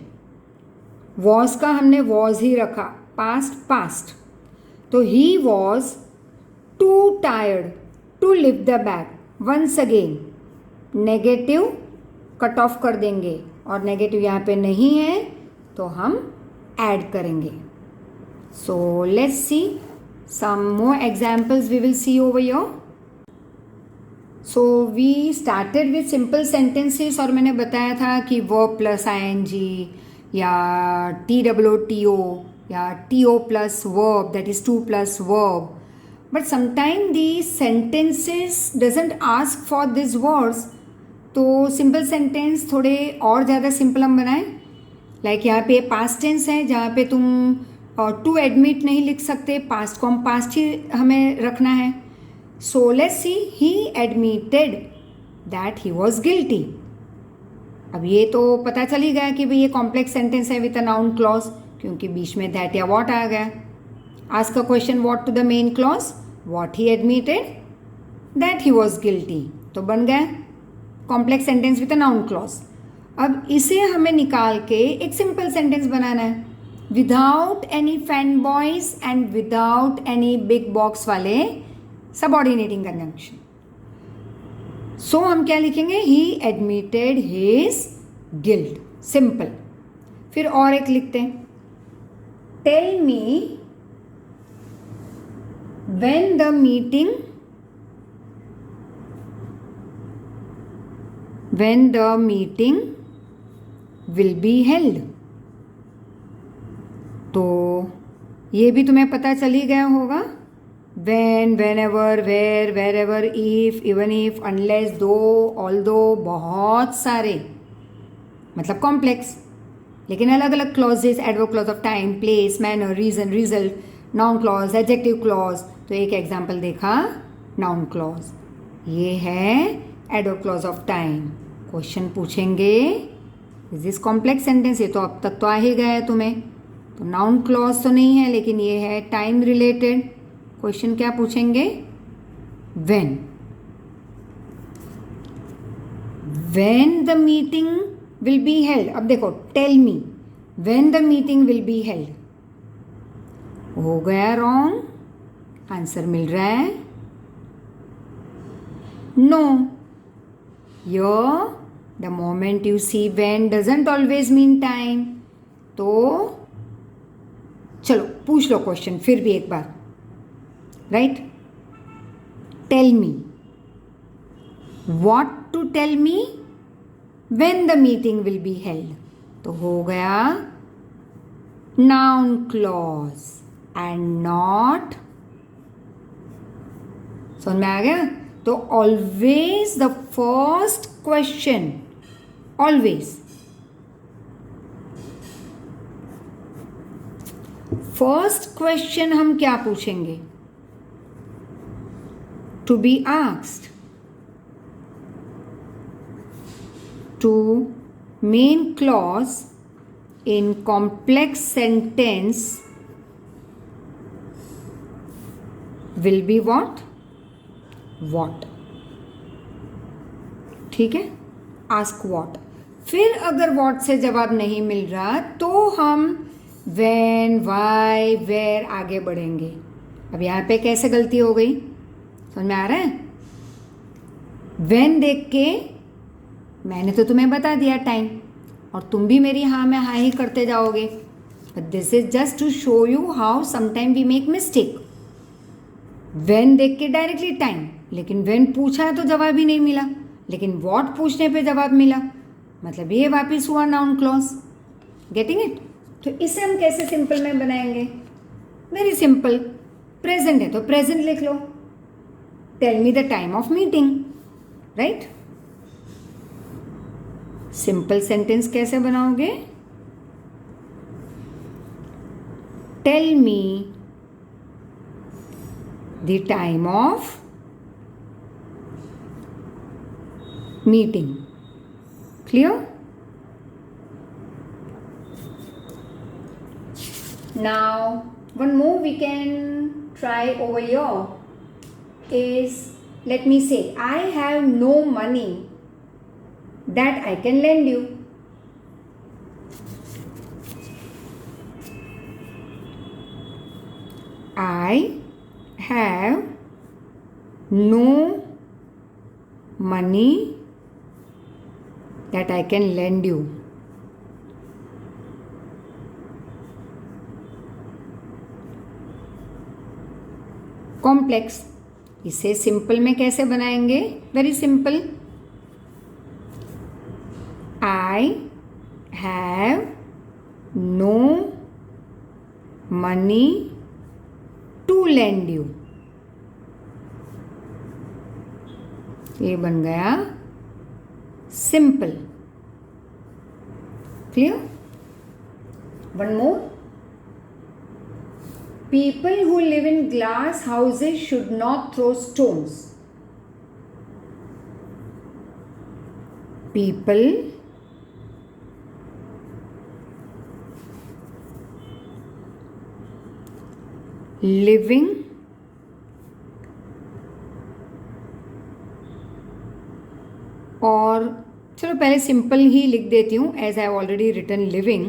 वॉज का हमने वॉज ही रखा, पास्ट पास्ट. तो he was too tired to lift the bag. Once again negative cut off कर देंगे, और नेगेटिव यहाँ पे नहीं है तो हम ऐड करेंगे. So let's see some more examples we will see over your. So we started with simple sentences, और मैंने बताया था कि वर्ब प्लस आईएनजी या TOO या TO plus verb, that is to plus verb. But sometimes the sentences doesn't ask for these words. तो simple sentence थोड़े और ज़्यादा सिंपल हम बनाएं. लाइक यहाँ पे पास्ट टेंस है जहाँ पे तुम टू एडमिट नहीं लिख सकते, पास्ट को हम पास्ट ही हमें रखना है. सो let's C, he admitted that he was guilty. अब ये तो पता चल ही गया कि भाई ये कॉम्प्लेक्स सेंटेंस है विथ अ नाउन क्लॉज, क्योंकि बीच में दैट या वॉट आ गया. Ask a question what to the main clause. What he admitted that he was guilty. तो बन गया complex sentence with a noun clause. अब इसे हमें निकाल के एक सिंपल सेंटेंस बनाना है without any FANBOYS and without any big box वाले सबऑर्डिनेटिंग कंजंक्शन. सो हम क्या लिखेंगे, he admitted his guilt. Simple. फिर और एक लिखते हैं, tell me when the meeting will be held. तो ये भी तुम्हें पता चल ही गया होगा. when, whenever, where, wherever, if, even if, unless, though, although, बहुत सारे मतलब कॉम्प्लेक्स, लेकिन अलग अलग clauses. Adverb clause of time, place, manner, reason, result, noun clause, adjective clause. तो एक एग्जाम्पल देखा नाउन क्लॉज, ये है adverb clause of time. Question पूछेंगे इज दिस कॉम्प्लेक्स सेंटेंस, ये तो अब तक तो आ ही गया है तुम्हें. तो नाउन क्लॉज तो नहीं है, लेकिन ये है टाइम रिलेटेड. क्वेश्चन क्या पूछेंगे, when the meeting will be held. अब देखो tell me, when the meeting will be held. हो गया wrong, आंसर मिल रहा है no. Here the moment you see when doesn't always mean time. तो चलो पूछ लो क्वेश्चन फिर भी एक बार, right? Tell me, what to tell me when the meeting will be held. तो हो गया नाउन क्लॉज एंड नॉट. समझ में आ गया? तो always the first question, always first question हम क्या पूछेंगे? To be asked. To main clause in complex sentence will be what? What. ठीक है, आस्क व्हाट. फिर अगर व्हाट से जवाब नहीं मिल रहा तो हम व्हेन, व्हाई, वेयर आगे बढ़ेंगे. अब यहाँ पे कैसे गलती हो गई समझ में आ रहा है? व्हेन देख के मैंने तो तुम्हें बता दिया टाइम, और तुम भी मेरी हाँ में हाँ ही करते जाओगे. But this is just to show you how sometime we make mistake. When देख के डायरेक्टली टाइम, लेकिन व्हेन पूछा है तो जवाब ही नहीं मिला, लेकिन व्हाट पूछने पे जवाब मिला. मतलब ये वापिस हुआ नाउन क्लॉज. Getting it? तो इसे हम कैसे सिंपल में बनाएंगे? Very simple. प्रेजेंट है तो प्रेजेंट लिख लो. Tell me the time of meeting, right? Simple sentence कैसे बनाओगे? Tell me the time of meeting. Clear? Now, one more we can try over here is, let me say, I have no money that I can lend you. I have no money that I can lend you. Complex. इसे simple में कैसे बनाएंगे? Very simple. I have no money to lend you. ये बन गया simple. Clear? One more. People who live in glass houses should not throw stones. People living और चलो पहले सिंपल ही लिख देती हूँ, as I have already written living.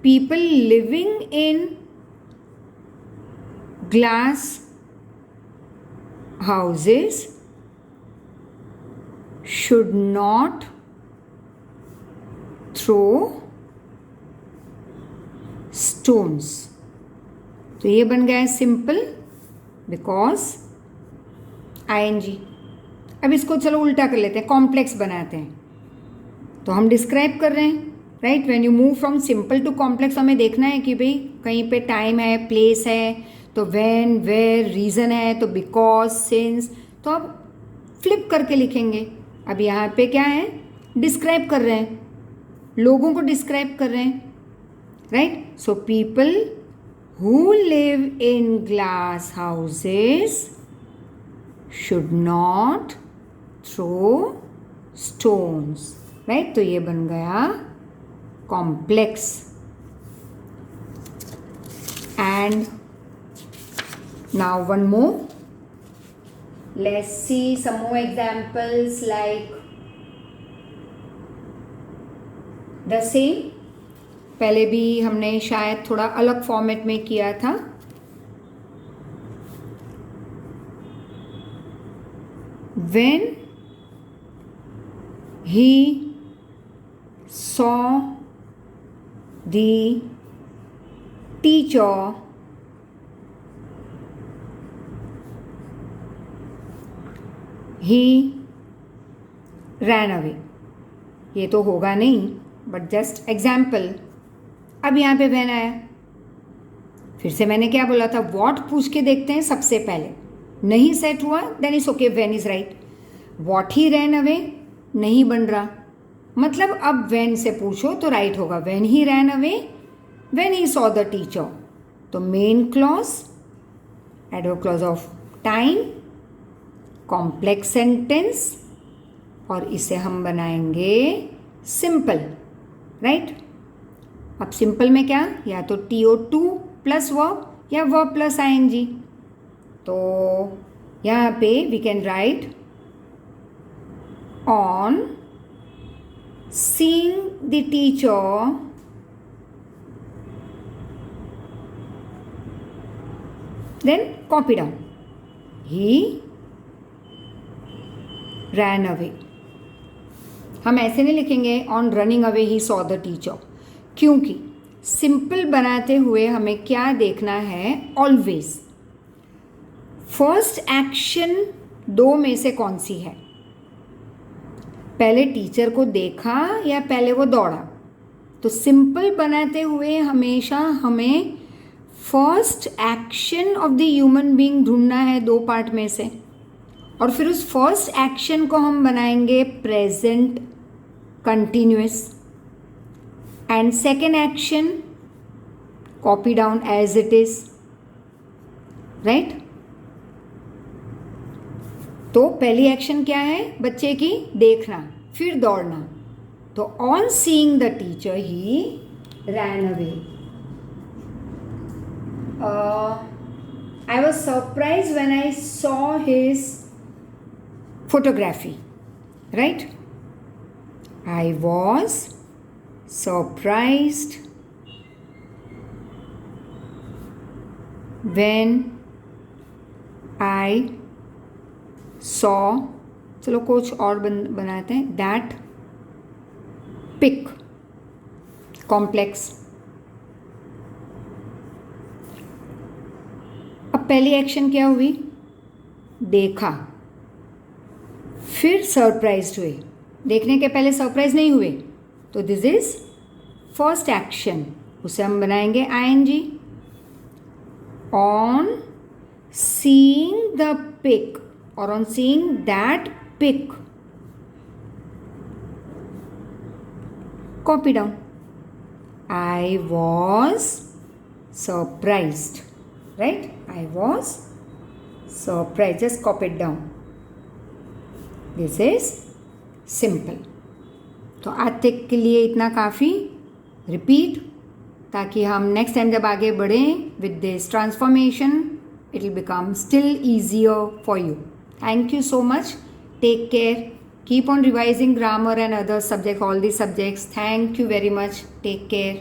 People living in glass houses should not throw stones. तो ये बन गया है सिंपल बिकॉज आईएनजी. अब इसको चलो उल्टा कर लेते हैं, कॉम्प्लेक्स बनाते हैं. तो हम डिस्क्राइब कर रहे हैं, right? When you move from simple to complex हमें देखना है कि भाई कहीं पे टाइम है, प्लेस है, तो व्हेन, वेयर, रीज़न है, तो बिकॉज, सिंस. तो अब फ्लिप करके लिखेंगे. अब यहाँ पे क्या है? डिस्क्राइब कर रहे हैं, लोगों को डिस्क्राइब कर रहे हैं, right? So people who live in glass houses should not throw stones, right? तो ये बन गया complex. And now one more. Let's see some more examples like the same. पहले भी हमने शायद थोड़ा अलग फॉर्मेट में किया था. When he saw the teacher, he ran away. ये तो होगा नहीं, बट जस्ट एग्जाम्पल. अब यहाँ पे when आया, फिर से मैंने क्या बोला था, वॉट पूछ के देखते हैं सबसे पहले. नहीं सेट हुआ, then is okay, when is right. What he ran away नहीं बन रहा, मतलब अब when से पूछो तो राइट होगा. when he ran away, when he saw the teacher. तो main clause, adverb clause of time, complex sentence, और इसे हम बनाएंगे सिंपल. राइट. अब सिंपल में क्या, या तो TO2 प्लस वर्ब या वर्ब प्लस ING. तो यहाँ पे we can write on seeing the teacher then copy down, he ran away. हम ऐसे नहीं लिखेंगे on running away he saw the teacher, क्योंकि सिंपल बनाते हुए हमें क्या देखना है, ऑलवेज फर्स्ट एक्शन दो में से कौन सी है. पहले टीचर को देखा या पहले वो दौड़ा. तो सिंपल बनाते हुए हमेशा हमें first action of the human being ढूंढना है दो पार्ट में से, और फिर उस फर्स्ट एक्शन को हम बनाएंगे present continuous, and second action copy down as it is. Right. तो पहली एक्शन क्या है बच्चे की, देखना, फिर दौड़ना. तो on seeing the teacher he ran away. I was surprised when I saw his photography. Right? I was surprised when I saw, चलो कुछ और बनाते हैं, that pic, complex. अब पहली एक्शन क्या हुई, देखा, फिर सरप्राइज्ड हुए. देखने के पहले सरप्राइज नहीं हुए, तो दिस इज फर्स्ट एक्शन. उसे हम बनाएंगे ING. On seeing the pic और on seeing that pic, copy down. I was surprised. Right? I was surprised. Just copy it down. This is simple. तो आज तक के लिए इतना काफ़ी. रिपीट, ताकि हम नेक्स्ट टाइम जब आगे बढ़ें with this transformation, it will become still easier for you. Thank you so much. Take care. Keep on revising grammar and other subjects, all these subjects. Thank you very much. Take care.